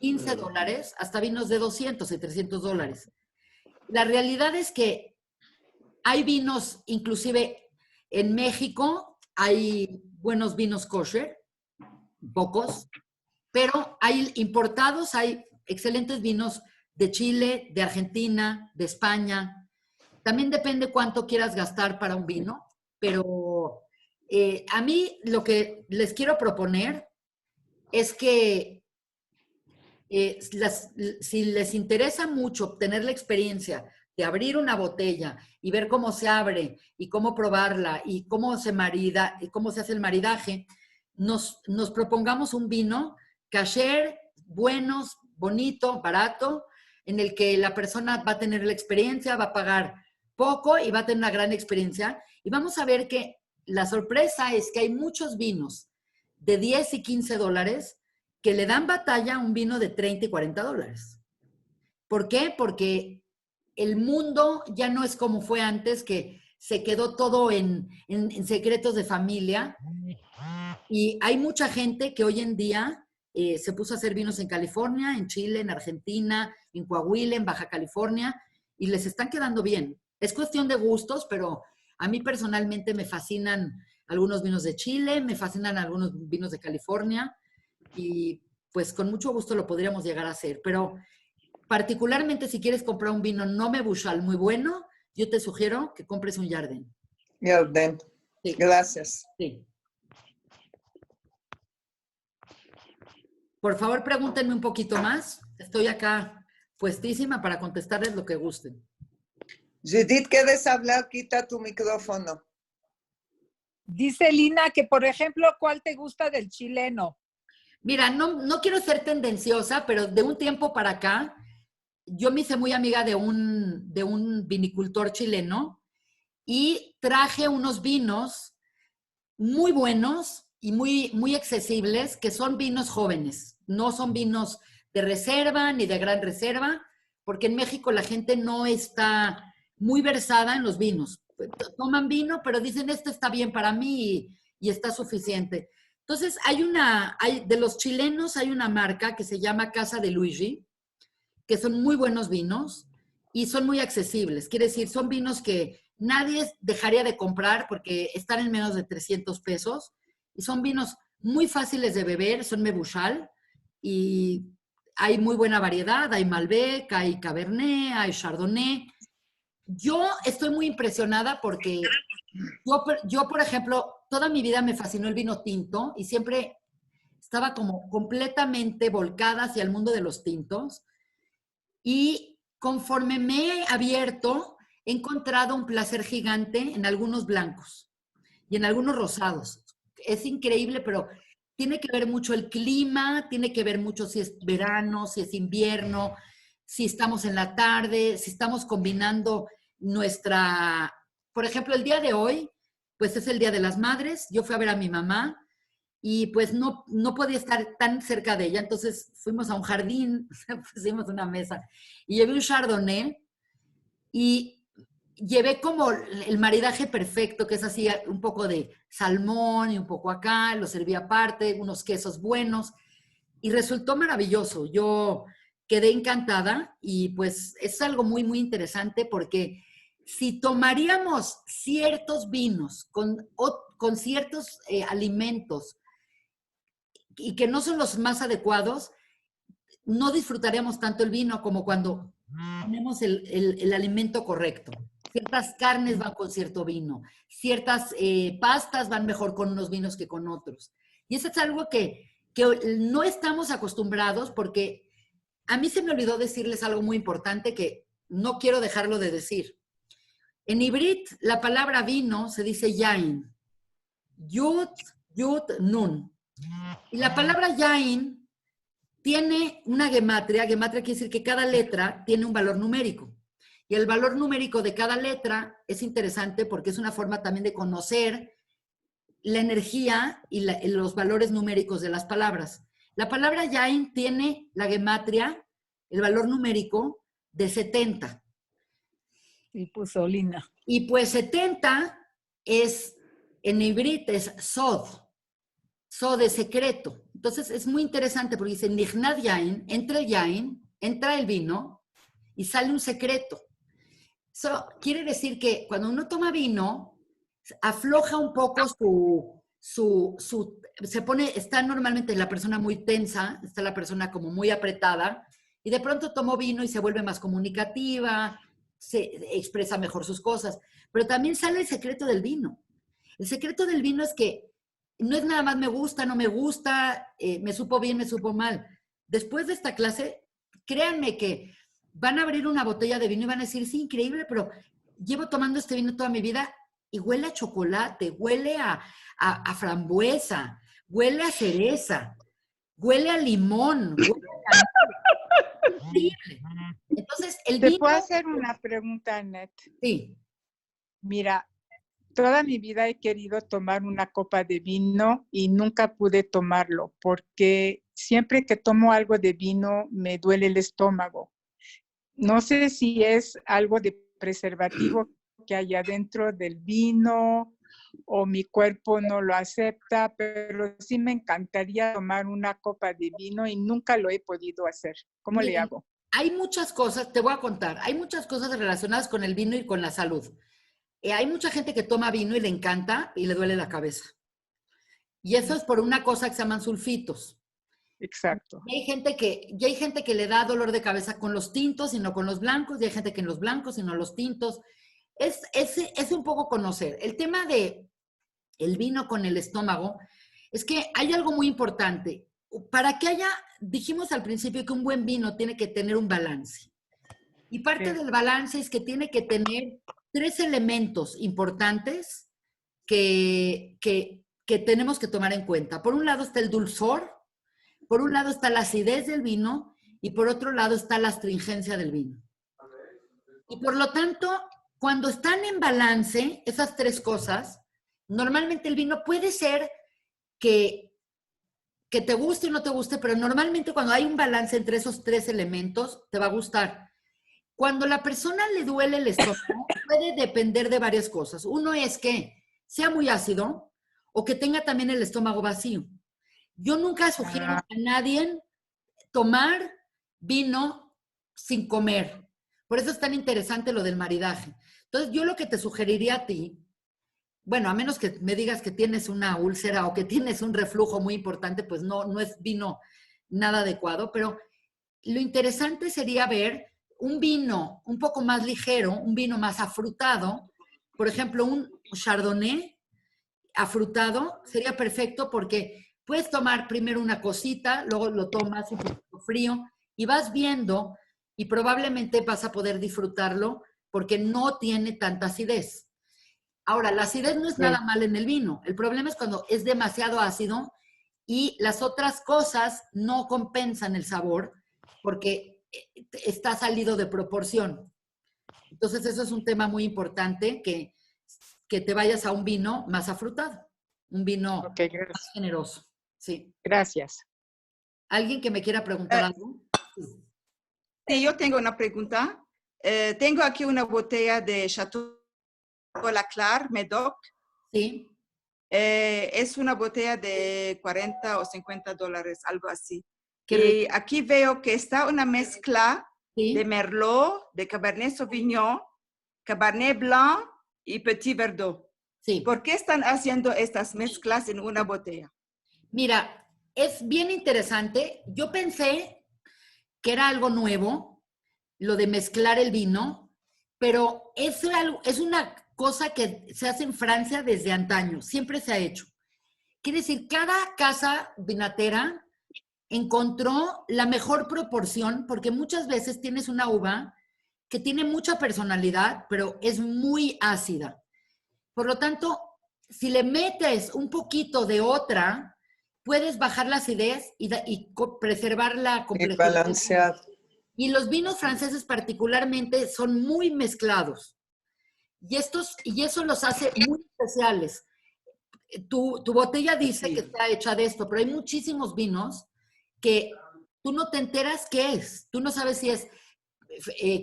$15 hasta vinos de $200 y $300. La realidad es que hay vinos, inclusive en México, hay buenos vinos kosher, pocos, pero hay importados, hay excelentes vinos de Chile, de Argentina, de España. También depende cuánto quieras gastar para un vino, pero a mí lo que les quiero proponer es que si les interesa mucho obtener la experiencia de abrir una botella y ver cómo se abre y cómo probarla y cómo se marida y cómo se hace el maridaje, nos propongamos un vino kasher, buenos, bonito, barato, en el que la persona va a tener la experiencia, va a pagar poco y va a tener una gran experiencia. Y vamos a ver que la sorpresa es que hay muchos vinos de 10 y 15 dólares que le dan batalla a un vino de 30 y 40 dólares. ¿Por qué? Porque el mundo ya no es como fue antes, que se quedó todo en secretos de familia. Y hay mucha gente que hoy en día se puso a hacer vinos en California, en Chile, en Argentina, en Coahuila, en Baja California, y les están quedando bien. Es cuestión de gustos, pero a mí personalmente me fascinan algunos vinos de Chile, me fascinan algunos vinos de California, y pues con mucho gusto lo podríamos llegar a hacer. Pero particularmente si quieres comprar un vino no mebushal muy bueno, yo te sugiero que compres un Jardín. Jardín. Sí. Gracias. Sí. Por favor, pregúntenme un poquito más. Estoy acá puestísima para contestarles lo que gusten. Judith, ¿quieres hablar? Quita tu micrófono. Dice Lina que, por ejemplo, ¿cuál te gusta del chileno? Mira, no quiero ser tendenciosa, pero de un tiempo para acá, yo me hice muy amiga de un vinicultor chileno y traje unos vinos muy buenos y muy accesibles, que son vinos jóvenes. No son vinos de reserva ni de gran reserva, porque en México la gente no está muy versada en los vinos. Toman vino, pero dicen, este está bien para mí y está suficiente. Entonces, de los chilenos hay una marca que se llama Casa de Luigi, que son muy buenos vinos y son muy accesibles. Quiere decir, son vinos que nadie dejaría de comprar porque están en menos de 300 pesos y son vinos muy fáciles de beber, son mebushal y hay muy buena variedad, hay Malbec, hay Cabernet, hay Chardonnay. Yo estoy muy impresionada porque yo, por ejemplo, toda mi vida me fascinó el vino tinto y siempre estaba como completamente volcada hacia el mundo de los tintos. Y conforme me he abierto, he encontrado un placer gigante en algunos blancos y en algunos rosados. Es increíble, pero tiene que ver mucho el clima, tiene que ver mucho si es verano, si es invierno, si estamos en la tarde, si estamos combinando por ejemplo, el día de hoy, pues es el Día de las Madres. Yo fui a ver a mi mamá y pues no podía estar tan cerca de ella, entonces fuimos a un jardín, pusimos una mesa y llevé un Chardonnay y llevé como el maridaje perfecto, que es así un poco de salmón y un poco acá, lo serví aparte, unos quesos buenos y resultó maravilloso. Yo quedé encantada y pues es algo muy interesante porque si tomaríamos ciertos vinos con ciertos alimentos y que no son los más adecuados, no disfrutaríamos tanto el vino como cuando tenemos el alimento correcto. Ciertas carnes van con cierto vino, ciertas pastas van mejor con unos vinos que con otros. Y eso es algo que no estamos acostumbrados, porque a mí se me olvidó decirles algo muy importante que no quiero dejarlo de decir. En hibrit, la palabra vino se dice yain. Yud, nun. Y la palabra yain tiene una gematria. Gematria quiere decir que cada letra tiene un valor numérico. Y el valor numérico de cada letra es interesante porque es una forma también de conocer la energía y los valores numéricos de las palabras. La palabra yain tiene la gematria, el valor numérico, de 70. Y puso Lina. Y pues 70 es, en hibrit, es sod. Sod de secreto. Entonces es muy interesante porque dice, Nichnad yain, entra el yain, entra el vino y sale un secreto. Eso quiere decir que cuando uno toma vino, afloja un poco se pone, está normalmente la persona muy tensa, está la persona como muy apretada, y de pronto tomó vino y se vuelve más comunicativa, se expresa mejor sus cosas. Pero también sale el secreto del vino. El secreto del vino es que no es nada más me gusta, no me gusta, me supo bien, me supo mal. Después de esta clase, créanme que van a abrir una botella de vino y van a decir, sí, increíble, pero llevo tomando este vino toda mi vida y huele a chocolate, huele a frambuesa, huele a cereza, huele a limón, huele a increíble. Entonces, el ¿Te vino... puedo hacer una pregunta, Annette? Sí. Mira, toda mi vida he querido tomar una copa de vino y nunca pude tomarlo porque siempre que tomo algo de vino me duele el estómago. No sé si es algo de preservativo que hay adentro del vino o mi cuerpo no lo acepta, pero sí me encantaría tomar una copa de vino y nunca lo he podido hacer. ¿Cómo le hago? Hay muchas cosas, te voy a contar, hay muchas cosas relacionadas con el vino y con la salud. Hay mucha gente que toma vino y le encanta y le duele la cabeza. Y eso es por una cosa que se llaman sulfitos. Exacto. Y hay gente que le da dolor de cabeza con los tintos y no con los blancos, y hay gente que en los blancos y no los tintos. Es un poco conocer. El tema de el vino con el estómago es que hay algo muy importante. Para que haya, dijimos al principio que un buen vino tiene que tener un balance. Y parte del balance es que tiene que tener 3 elementos importantes que tenemos que tomar en cuenta. Por un lado está el dulzor, por un lado está la acidez del vino y por otro lado está la astringencia del vino. Y por lo tanto, cuando están en balance, esas 3 cosas, normalmente el vino puede ser que te guste o no te guste, pero normalmente cuando hay un balance entre esos 3 elementos, te va a gustar. Cuando a la persona le duele el estómago, puede depender de varias cosas. Uno es que sea muy ácido o que tenga también el estómago vacío. Yo nunca sugiero a nadie tomar vino sin comer. Por eso es tan interesante lo del maridaje. Entonces, yo lo que te sugeriría a ti, bueno, a menos que me digas que tienes una úlcera o que tienes un reflujo muy importante, pues no es vino nada adecuado, pero lo interesante sería ver un vino un poco más ligero, un vino más afrutado, por ejemplo, un chardonnay afrutado sería perfecto porque puedes tomar primero una cosita, luego lo tomas un poco frío y vas viendo y probablemente vas a poder disfrutarlo porque no tiene tanta acidez. Ahora, la acidez no es nada mal en el vino. El problema es cuando es demasiado ácido y las otras cosas no compensan el sabor porque está salido de proporción. Entonces, eso es un tema muy importante, que te vayas a un vino más afrutado, un vino más generoso. Sí. Gracias. ¿Alguien que me quiera preguntar algo? Sí, yo tengo una pregunta. Tengo aquí una botella de Chateau Laclar, Medoc. Sí. Es una botella de 40 o 50 dólares, algo así. Y aquí veo que está una mezcla de Merlot, de Cabernet Sauvignon, Cabernet Blanc y Petit Verdot. Sí. ¿Por qué están haciendo estas mezclas en una botella? Mira, es bien interesante. Yo pensé que era algo nuevo, lo de mezclar el vino, pero es una cosa que se hace en Francia desde antaño, siempre se ha hecho. Quiere decir, cada casa vinatera encontró la mejor proporción, porque muchas veces tienes una uva que tiene mucha personalidad, pero es muy ácida. Por lo tanto, si le metes un poquito de otra, puedes bajar la acidez y preservar la complejidad. Y balancear. Y los vinos franceses particularmente son muy mezclados. Y eso los hace muy especiales. Tu botella dice que está hecha de esto, pero hay muchísimos vinos que tú no te enteras qué es. Tú no sabes si es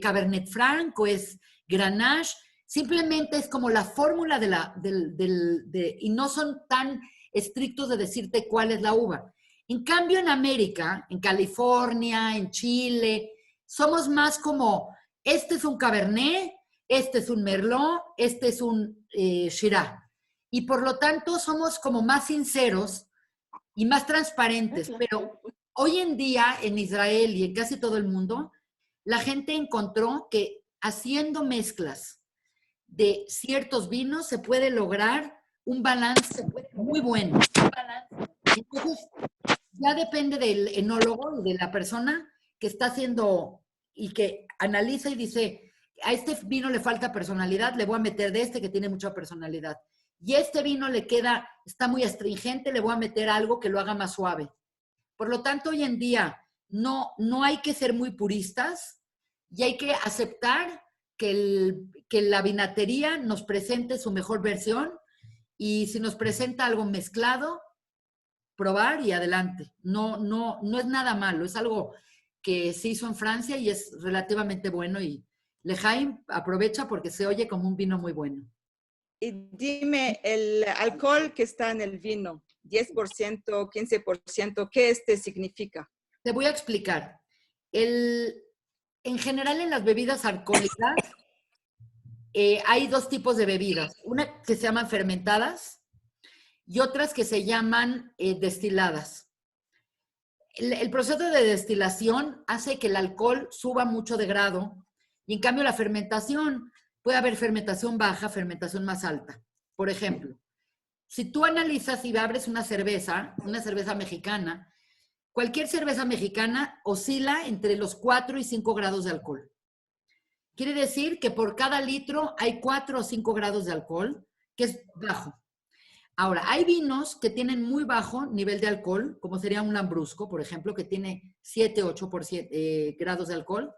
Cabernet Franc o es Grenache. Simplemente es como la fórmula y no son tan estrictos de decirte cuál es la uva. En cambio, en América, en California, en Chile, somos más como, este es un Cabernet, este es un Merlot, este es un Shiraz. Y por lo tanto somos como más sinceros y más transparentes. Pero hoy en día en Israel y en casi todo el mundo, la gente encontró que haciendo mezclas de ciertos vinos se puede lograr un balance muy bueno. Entonces, ya depende del enólogo y de la persona que está haciendo y que analiza y dice, a este vino le falta personalidad, le voy a meter de este que tiene mucha personalidad. Y este vino está muy astringente, le voy a meter algo que lo haga más suave. Por lo tanto, hoy en día no hay que ser muy puristas y hay que aceptar que la vinatería nos presente su mejor versión y si nos presenta algo mezclado, probar y adelante. No es nada malo, es algo que se hizo en Francia y es relativamente bueno y L'Chaim aprovecha porque se oye como un vino muy bueno. Y dime, el alcohol que está en el vino, 10%, 15%, ¿qué significa? Te voy a explicar. En general, en las bebidas alcohólicas hay dos tipos de bebidas. Una que se llaman fermentadas y otras que se llaman destiladas. El proceso de destilación hace que el alcohol suba mucho de grado y en cambio la fermentación, puede haber fermentación baja, fermentación más alta. Por ejemplo, si tú analizas y abres una cerveza mexicana, cualquier cerveza mexicana oscila entre los 4 y 5 grados de alcohol. Quiere decir que por cada litro hay 4 o 5 grados de alcohol, que es bajo. Ahora, hay vinos que tienen muy bajo nivel de alcohol, como sería un Lambrusco, por ejemplo, que tiene 7, 8 grados de alcohol,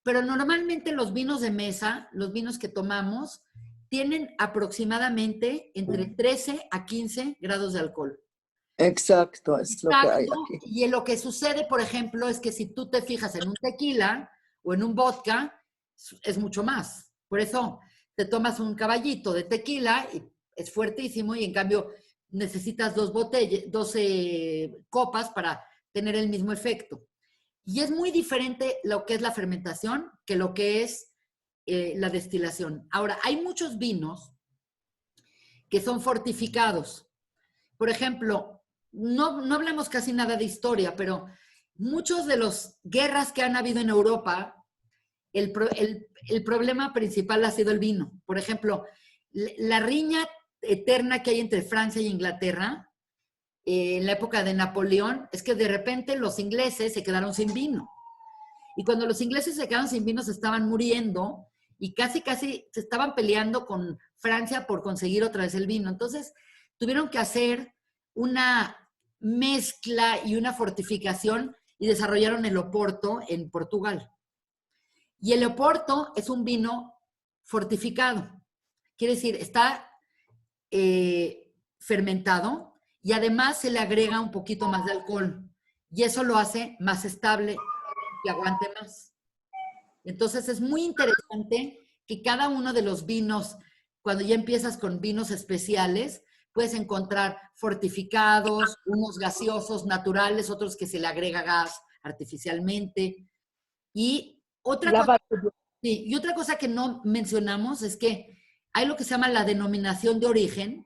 pero normalmente los vinos de mesa, los vinos que tomamos, tienen aproximadamente entre 13 a 15 grados de alcohol. Exacto, es lo que hay aquí. Y lo que sucede, por ejemplo, es que si tú te fijas en un tequila o en un vodka, es mucho más. Por eso te tomas un caballito de tequila y es fuertísimo y en cambio necesitas 12 copas para tener el mismo efecto. Y es muy diferente lo que es la fermentación que lo que es la destilación. Ahora, hay muchos vinos que son fortificados. Por ejemplo, no hablamos casi nada de historia, pero muchos de las guerras que han habido en Europa, el problema principal ha sido el vino. Por ejemplo, la riña eterna que hay entre Francia y Inglaterra, en la época de Napoleón, es que de repente los ingleses se quedaron sin vino. Y cuando los ingleses se quedaron sin vino, se estaban muriendo y casi se estaban peleando con Francia por conseguir otra vez el vino. Entonces, tuvieron que hacer una mezcla y una fortificación y desarrollaron el Oporto en Portugal. Y el Oporto es un vino fortificado. Quiere decir, está fermentado y además se le agrega un poquito más de alcohol. Y eso lo hace más estable y aguante más. Entonces es muy interesante que cada uno de los vinos, cuando ya empiezas con vinos especiales, puedes encontrar fortificados, unos gaseosos naturales, otros que se le agrega gas artificialmente. Y otra cosa que no mencionamos es que hay lo que se llama la denominación de origen,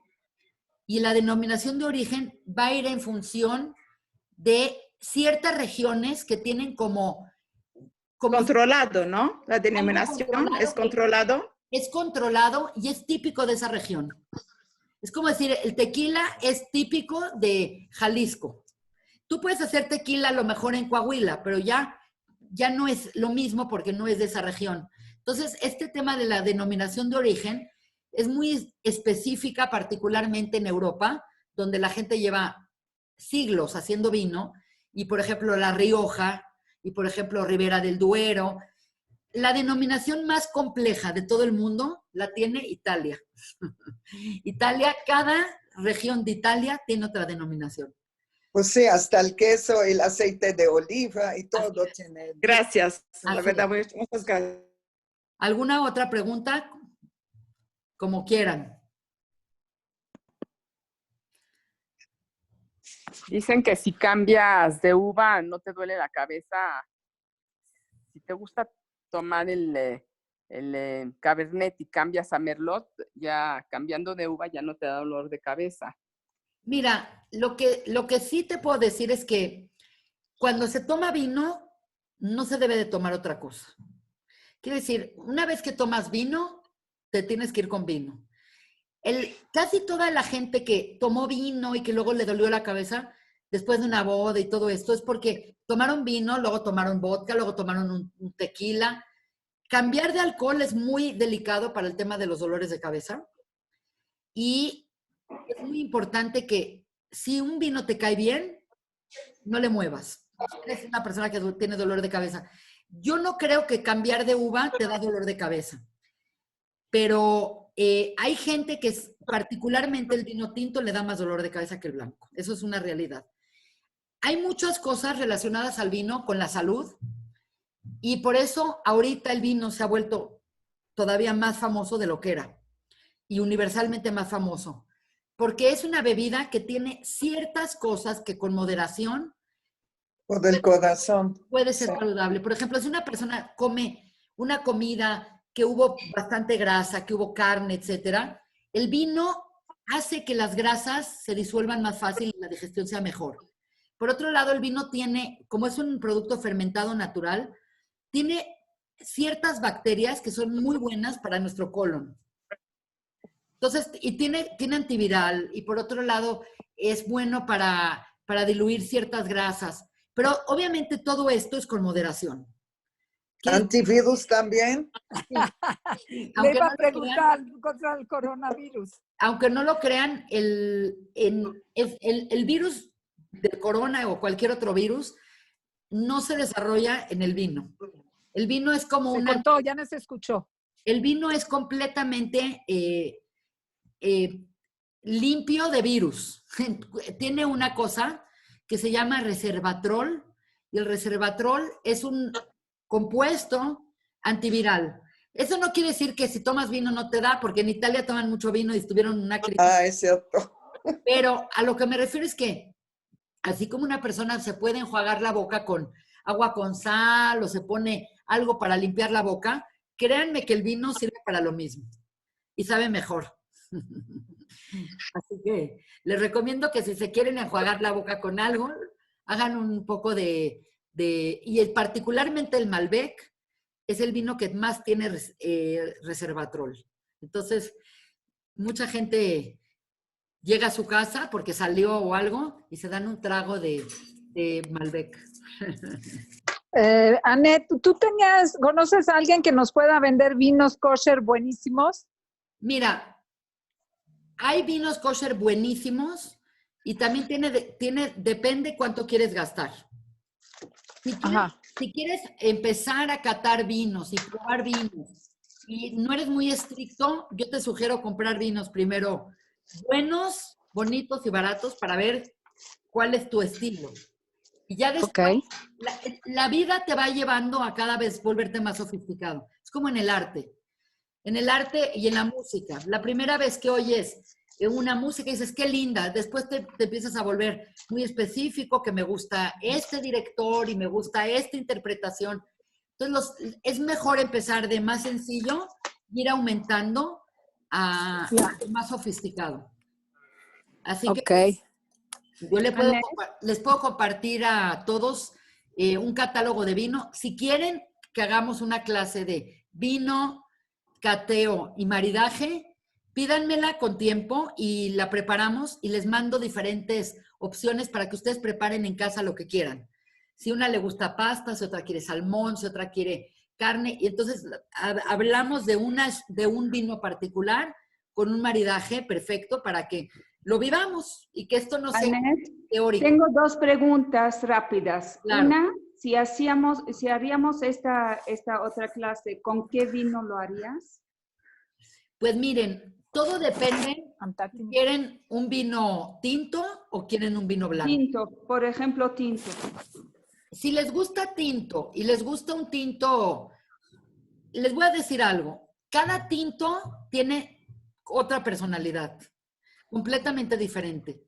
y la denominación de origen va a ir en función de ciertas regiones que tienen como controlado, ¿no? La denominación es controlado. Es controlado y es típico de esa región. Es como decir, el tequila es típico de Jalisco. Tú puedes hacer tequila a lo mejor en Coahuila, pero ya no es lo mismo porque no es de esa región. Entonces, este tema de la denominación de origen es muy específica, particularmente en Europa, donde la gente lleva siglos haciendo vino, y por ejemplo La Rioja, y por ejemplo Ribera del Duero. La denominación más compleja de todo el mundo la tiene Italia. Italia, cada región de Italia tiene otra denominación. Pues sí, hasta el queso, el aceite de oliva y todo tiene. Gracias, la verdad, muchas gracias. ¿Alguna otra pregunta? Como quieran. Dicen que si cambias de uva no te duele la cabeza. Si te gusta tomar el Cabernet y cambias a Merlot, ya cambiando de uva ya no te da dolor de cabeza. Mira, lo que sí te puedo decir es que cuando se toma vino, no se debe de tomar otra cosa. Quiero decir, una vez que tomas vino, te tienes que ir con vino. Casi toda la gente que tomó vino y que luego le dolió la cabeza después de una boda y todo esto es porque tomaron vino, luego tomaron vodka, luego tomaron un tequila. Cambiar de alcohol es muy delicado para el tema de los dolores de cabeza. Y es muy importante que si un vino te cae bien, no le muevas. Si eres una persona que tiene dolor de cabeza. Yo no creo que cambiar de uva te da dolor de cabeza. Pero hay gente que particularmente el vino tinto le da más dolor de cabeza que el blanco. Eso es una realidad. Hay muchas cosas relacionadas al vino con la salud y por eso ahorita el vino se ha vuelto todavía más famoso de lo que era y universalmente más famoso. Porque es una bebida que tiene ciertas cosas que con moderación O del corazón. puede ser saludable. Por ejemplo, si una persona come una comida que hubo bastante grasa, que hubo carne, etcétera, el vino hace que las grasas se disuelvan más fácil y la digestión sea mejor. Por otro lado, el vino tiene, como es un producto fermentado natural, tiene ciertas bacterias que son muy buenas para nuestro colon. Entonces, y tiene antiviral, y por otro lado, es bueno para diluir ciertas grasas. Pero obviamente todo esto es con moderación. ¿Antivirus también? Sí. Le iba a preguntar contra el coronavirus. Aunque no lo crean, el virus del corona o cualquier otro virus no se desarrolla en el vino. El vino es como Se cortó, ya no se escuchó. El vino es completamente limpio de virus. Tiene una cosa que se llama resveratrol y el resveratrol es un compuesto antiviral. Eso no quiere decir que si tomas vino no te da, porque en Italia toman mucho vino y estuvieron en una crisis. Ah, es cierto. Pero a lo que me refiero es que así como una persona se puede enjuagar la boca con agua con sal o se pone algo para limpiar la boca, créanme que el vino sirve para lo mismo y sabe mejor. Así que les recomiendo que si se quieren enjuagar la boca con algo, hagan un poco y particularmente el Malbec es el vino que más tiene resveratrol. Entonces, mucha gente llega a su casa porque salió o algo y se dan un trago de Malbec. Annette, ¿tú conoces a alguien que nos pueda vender vinos kosher buenísimos? Mira, hay vinos kosher buenísimos y también depende cuánto quieres gastar. Si quieres empezar a catar vinos y probar vinos y no eres muy estricto, yo te sugiero comprar vinos primero buenos, bonitos y baratos para ver cuál es tu estilo. Y ya después, la vida te va llevando a cada vez volverte más sofisticado. Es como en el arte. En el arte y en la música. La primera vez que oyes una música y dices, qué linda. Después te empiezas a volver muy específico, que me gusta este director y me gusta esta interpretación. Entonces, es mejor empezar de más sencillo y ir aumentando a más sofisticado. Así que yo les puedo compartir a todos un catálogo de vino. Si quieren, que hagamos una clase de vino, cateo y maridaje, pídanmela con tiempo y la preparamos y les mando diferentes opciones para que ustedes preparen en casa lo que quieran. Si una le gusta pasta, si otra quiere salmón, si otra quiere carne, y entonces hablamos de un vino particular con un maridaje perfecto para que lo vivamos y que esto no sea Annette, teórico. tengo 2 preguntas rápidas. Claro. Una, si haríamos esta otra clase, ¿con qué vino lo harías? Pues miren, todo depende. ¿Quieren un vino tinto o quieren un vino blanco? Tinto, por ejemplo, tinto. Si les gusta tinto y les gusta un tinto, les voy a decir algo. Cada tinto tiene otra personalidad, completamente diferente.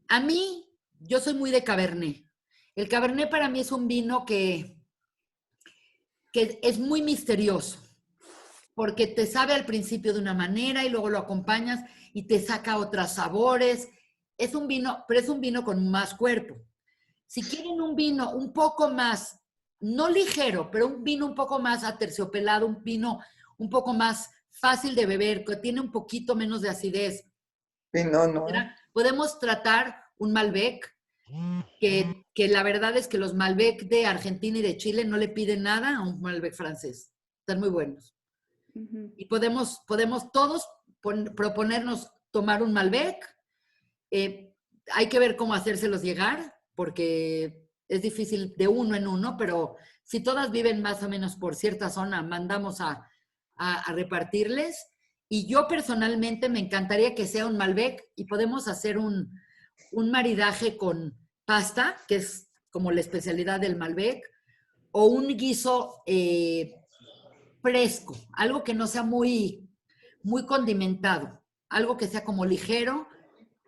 A mí, yo soy muy de Cabernet. El Cabernet para mí es un vino que es muy misterioso, porque te sabe al principio de una manera y luego lo acompañas y te saca otros sabores. Es un vino, pero es un vino con más cuerpo. Si quieren un vino un poco más, no ligero, pero un vino un poco más aterciopelado, un vino un poco más fácil de beber, que tiene un poquito menos de acidez, no. podemos tratar un Malbec, que la verdad es que los Malbec de Argentina y de Chile no le piden nada a un Malbec francés. Están muy buenos. Y podemos todos proponernos tomar un Malbec. Hay que ver cómo hacérselos llegar, porque es difícil de uno en uno, pero si todas viven más o menos por cierta zona, mandamos a repartirles. Y yo personalmente me encantaría que sea un Malbec y podemos hacer un maridaje con pasta, que es como la especialidad del Malbec, o un guiso fresco, algo que no sea muy, muy condimentado, algo que sea como ligero,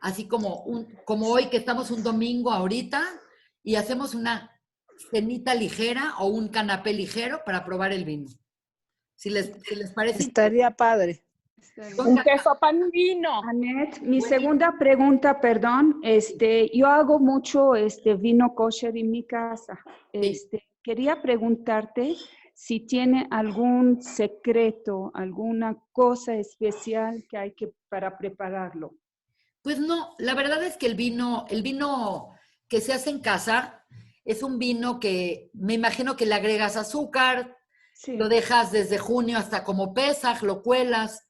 así como hoy que estamos un domingo ahorita y hacemos una cenita ligera o un canapé ligero para probar el vino. Si les parece. Estaría padre. Un queso pan vino. Annette, mi segunda pregunta, perdón, yo hago mucho vino kosher en mi casa. Quería preguntarte si tiene algún secreto, alguna cosa especial que hay para prepararlo. Pues no, la verdad es que el vino que se hace en casa es un vino que me imagino que le agregas azúcar, sí. Lo dejas desde junio hasta como Pesaj, lo cuelas.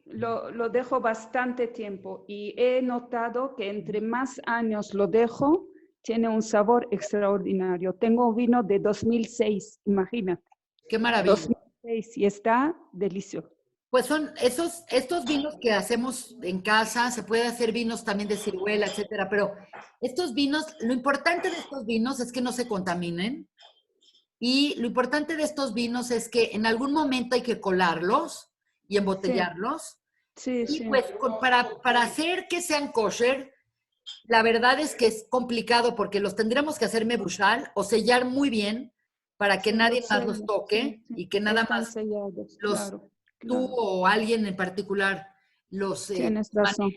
Lo dejo bastante tiempo y he notado que entre más años lo dejo, tiene un sabor extraordinario. Tengo vino de 2006, imagínate. ¡Qué maravilla! 2006 y está delicioso. Pues son estos vinos que hacemos en casa, se puede hacer vinos también de ciruela, etcétera, pero estos vinos, lo importante de estos vinos es que no se contaminen y lo importante de estos vinos es que en algún momento hay que colarlos y embotellarlos. Sí, y pues para hacer que sean kosher, la verdad es que es complicado porque los tendremos que hacer mebushal o sellar muy bien para que nadie más los toque y que nada más sellados, los... Tú o alguien en particular los... Tienes razón.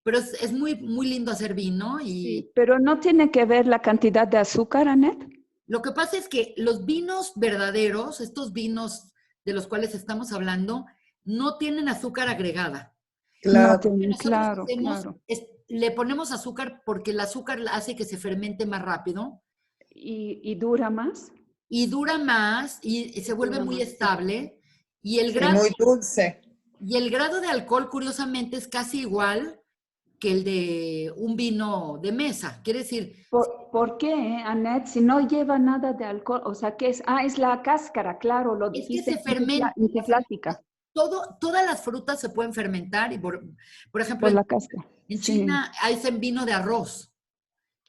Pero es muy, muy lindo hacer vino y... Sí, pero no tiene que ver la cantidad de azúcar, Annette. Lo que pasa es que los vinos verdaderos, estos vinos de los cuales estamos hablando, no tienen azúcar agregada. Claro, claro. Le ponemos azúcar porque el azúcar hace que se fermente más rápido. ¿Y dura más? Y dura más y se vuelve muy estable. Y el grado, muy dulce. Y el grado de alcohol, curiosamente, es casi igual que el de un vino de mesa. Quiere decir... ¿Por qué, Annette? Si no lleva nada de alcohol, o sea, ¿qué es? Es la cáscara, claro, lo dijiste. Es que se fermenta. En tu plática. Todas las frutas se pueden fermentar. Y por ejemplo, por la cáscara. En China hacen vino de arroz.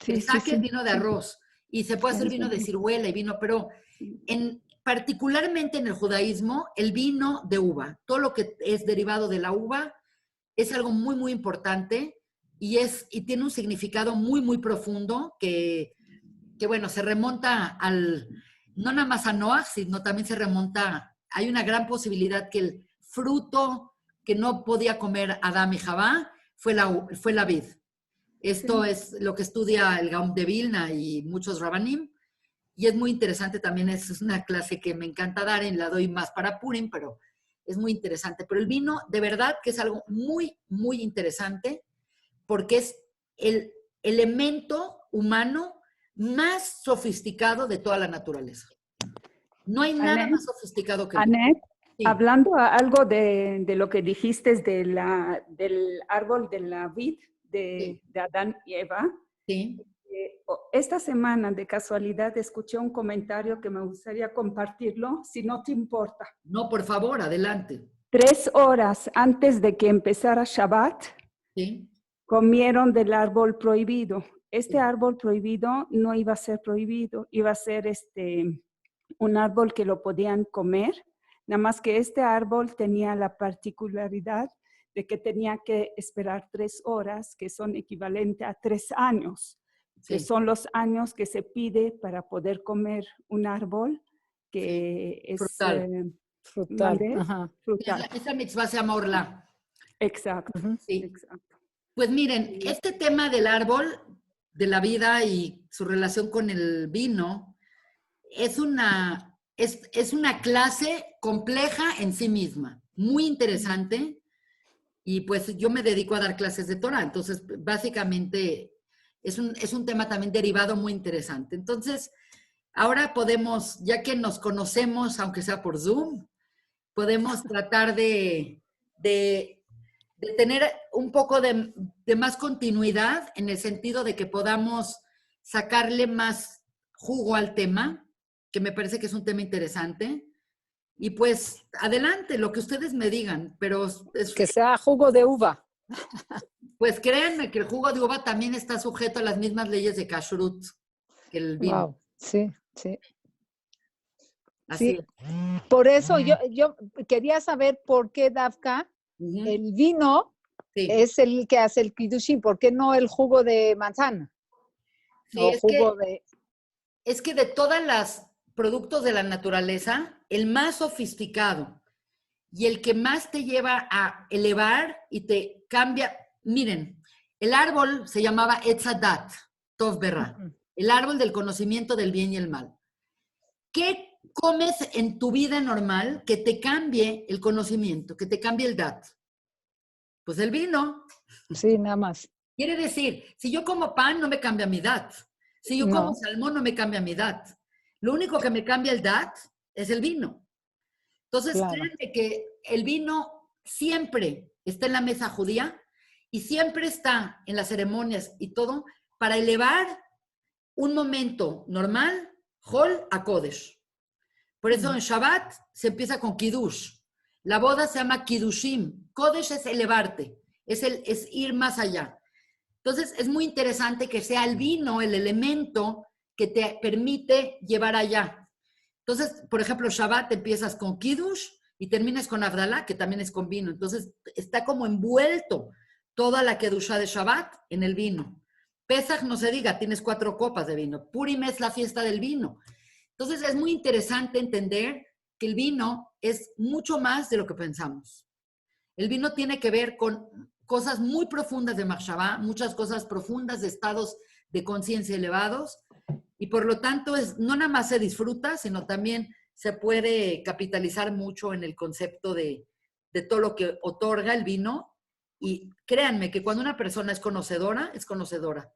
El sake es vino de arroz. Y se puede hacer vino de ciruela y vino, pero particularmente en el judaísmo, el vino de uva, todo lo que es derivado de la uva, es algo muy, muy importante y tiene un significado muy, muy profundo que bueno, se remonta no nada más a Noah, sino también se remonta, hay una gran posibilidad que el fruto que no podía comer Adán y Javá fue la vid. Esto es lo que estudia el Gaón de Vilna y muchos Rabanim. y es muy interesante también, es una clase que me encanta dar, la doy más para Purim, pero es muy interesante. Pero el vino, de verdad que es algo muy, muy interesante, porque es el elemento humano más sofisticado de toda la naturaleza. No hay nada más sofisticado que el vino. Annette, Sí. hablando algo de lo que dijiste del árbol de la vid de Adán y Eva, Sí. Esta semana de casualidad escuché un comentario que me gustaría compartirlo, si no te importa. No, por favor, adelante. 3 horas antes de que empezara Shabbat, Sí. comieron del árbol prohibido. Este árbol prohibido no iba a ser prohibido, iba a ser un árbol que lo podían comer, nada más que este árbol tenía la particularidad de que tenía que esperar 3 horas, que son equivalentes a 3 años, que son los años que se pide para poder comer un árbol que es frutal. Ajá. frutal. Esa mitzvah se llama Orlá. Exacto, Sí. exacto. Pues miren, este tema del árbol, de la vida y su relación con el vino, es una clase compleja en sí misma, muy interesante, y pues yo me dedico a dar clases de Torah, entonces básicamente es un tema también derivado muy interesante. Entonces, ahora podemos, ya que nos conocemos, aunque sea por Zoom, podemos tratar de tener un poco de más continuidad en el sentido de que podamos sacarle más jugo al tema, que me parece que es un tema interesante. Y pues, adelante, lo que ustedes me digan, pero... Que sea jugo de uva. Pues créanme que el jugo de uva también está sujeto a las mismas leyes de kashrut que el vino. Wow, sí, sí. Así Sí. Por eso yo quería saber por qué Dafka, el vino es el que hace el kiddushim, ¿por qué no el jugo de manzana? Sí, es que de todos los productos de la naturaleza, el más sofisticado y el que más te lleva a elevar y te cambia. Miren, el árbol se llamaba Etz Hadat, Tov Berra, el árbol del conocimiento del bien y el mal. ¿Qué comes en tu vida normal que te cambie el conocimiento, que te cambie el dat? Pues el vino. Sí, nada más. Quiere decir, si yo como pan, no me cambia mi dat. Si yo como salmón, no me cambia mi dat. Lo único que me cambia el dat es el vino. Entonces, créanme que el vino siempre está en la mesa judía y siempre está en las ceremonias y todo para elevar un momento normal, Hol a Kodesh. Por eso en Shabbat se empieza con Kiddush. La boda se llama Kiddushim. Kodesh es elevarte, es ir más allá. Entonces es muy interesante que sea el vino el elemento que te permite llevar allá. Entonces, por ejemplo, Shabbat empiezas con Kiddush y terminas con Avdalá, que también es con vino. Entonces está como envuelto toda la Kedushá de Shabbat en el vino. Pesach no se diga, tienes 4 copas de vino. Purim es la fiesta del vino. Entonces es muy interesante entender que el vino es mucho más de lo que pensamos. El vino tiene que ver con cosas muy profundas de Machshavá, muchas cosas profundas de estados de conciencia elevados, y por lo tanto no nada más se disfruta, sino también se puede capitalizar mucho en el concepto de todo lo que otorga el vino. Y créanme que cuando una persona es conocedora, es conocedora.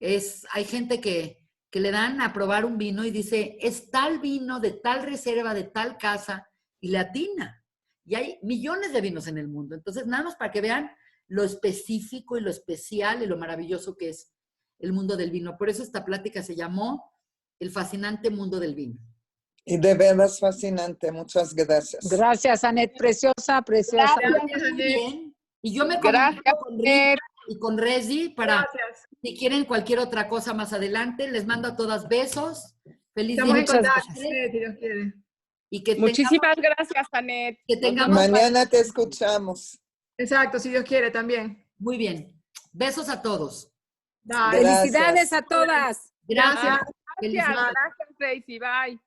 Hay gente que le dan a probar un vino y dice, es tal vino de tal reserva, de tal casa, y le atina. Y hay millones de vinos en el mundo. Entonces, nada más para que vean lo específico y lo especial y lo maravilloso que es el mundo del vino. Por eso esta plática se llamó El fascinante mundo del vino. Y de veras fascinante. Muchas gracias. Gracias, Annette. Preciosa, preciosa. Gracias, Annette. Y yo me comunico con Rita y con Rezi para, si quieren cualquier otra cosa más adelante, les mando a todas besos. Feliz día. Estamos en contacto, si Dios quiere. Y que muchísimas gracias, Annette. Que tengamos mañana te escuchamos. Exacto, si Dios quiere también. Muy bien. Besos a todos. Felicidades a todas. Gracias. Gracias, Tracy. Bye.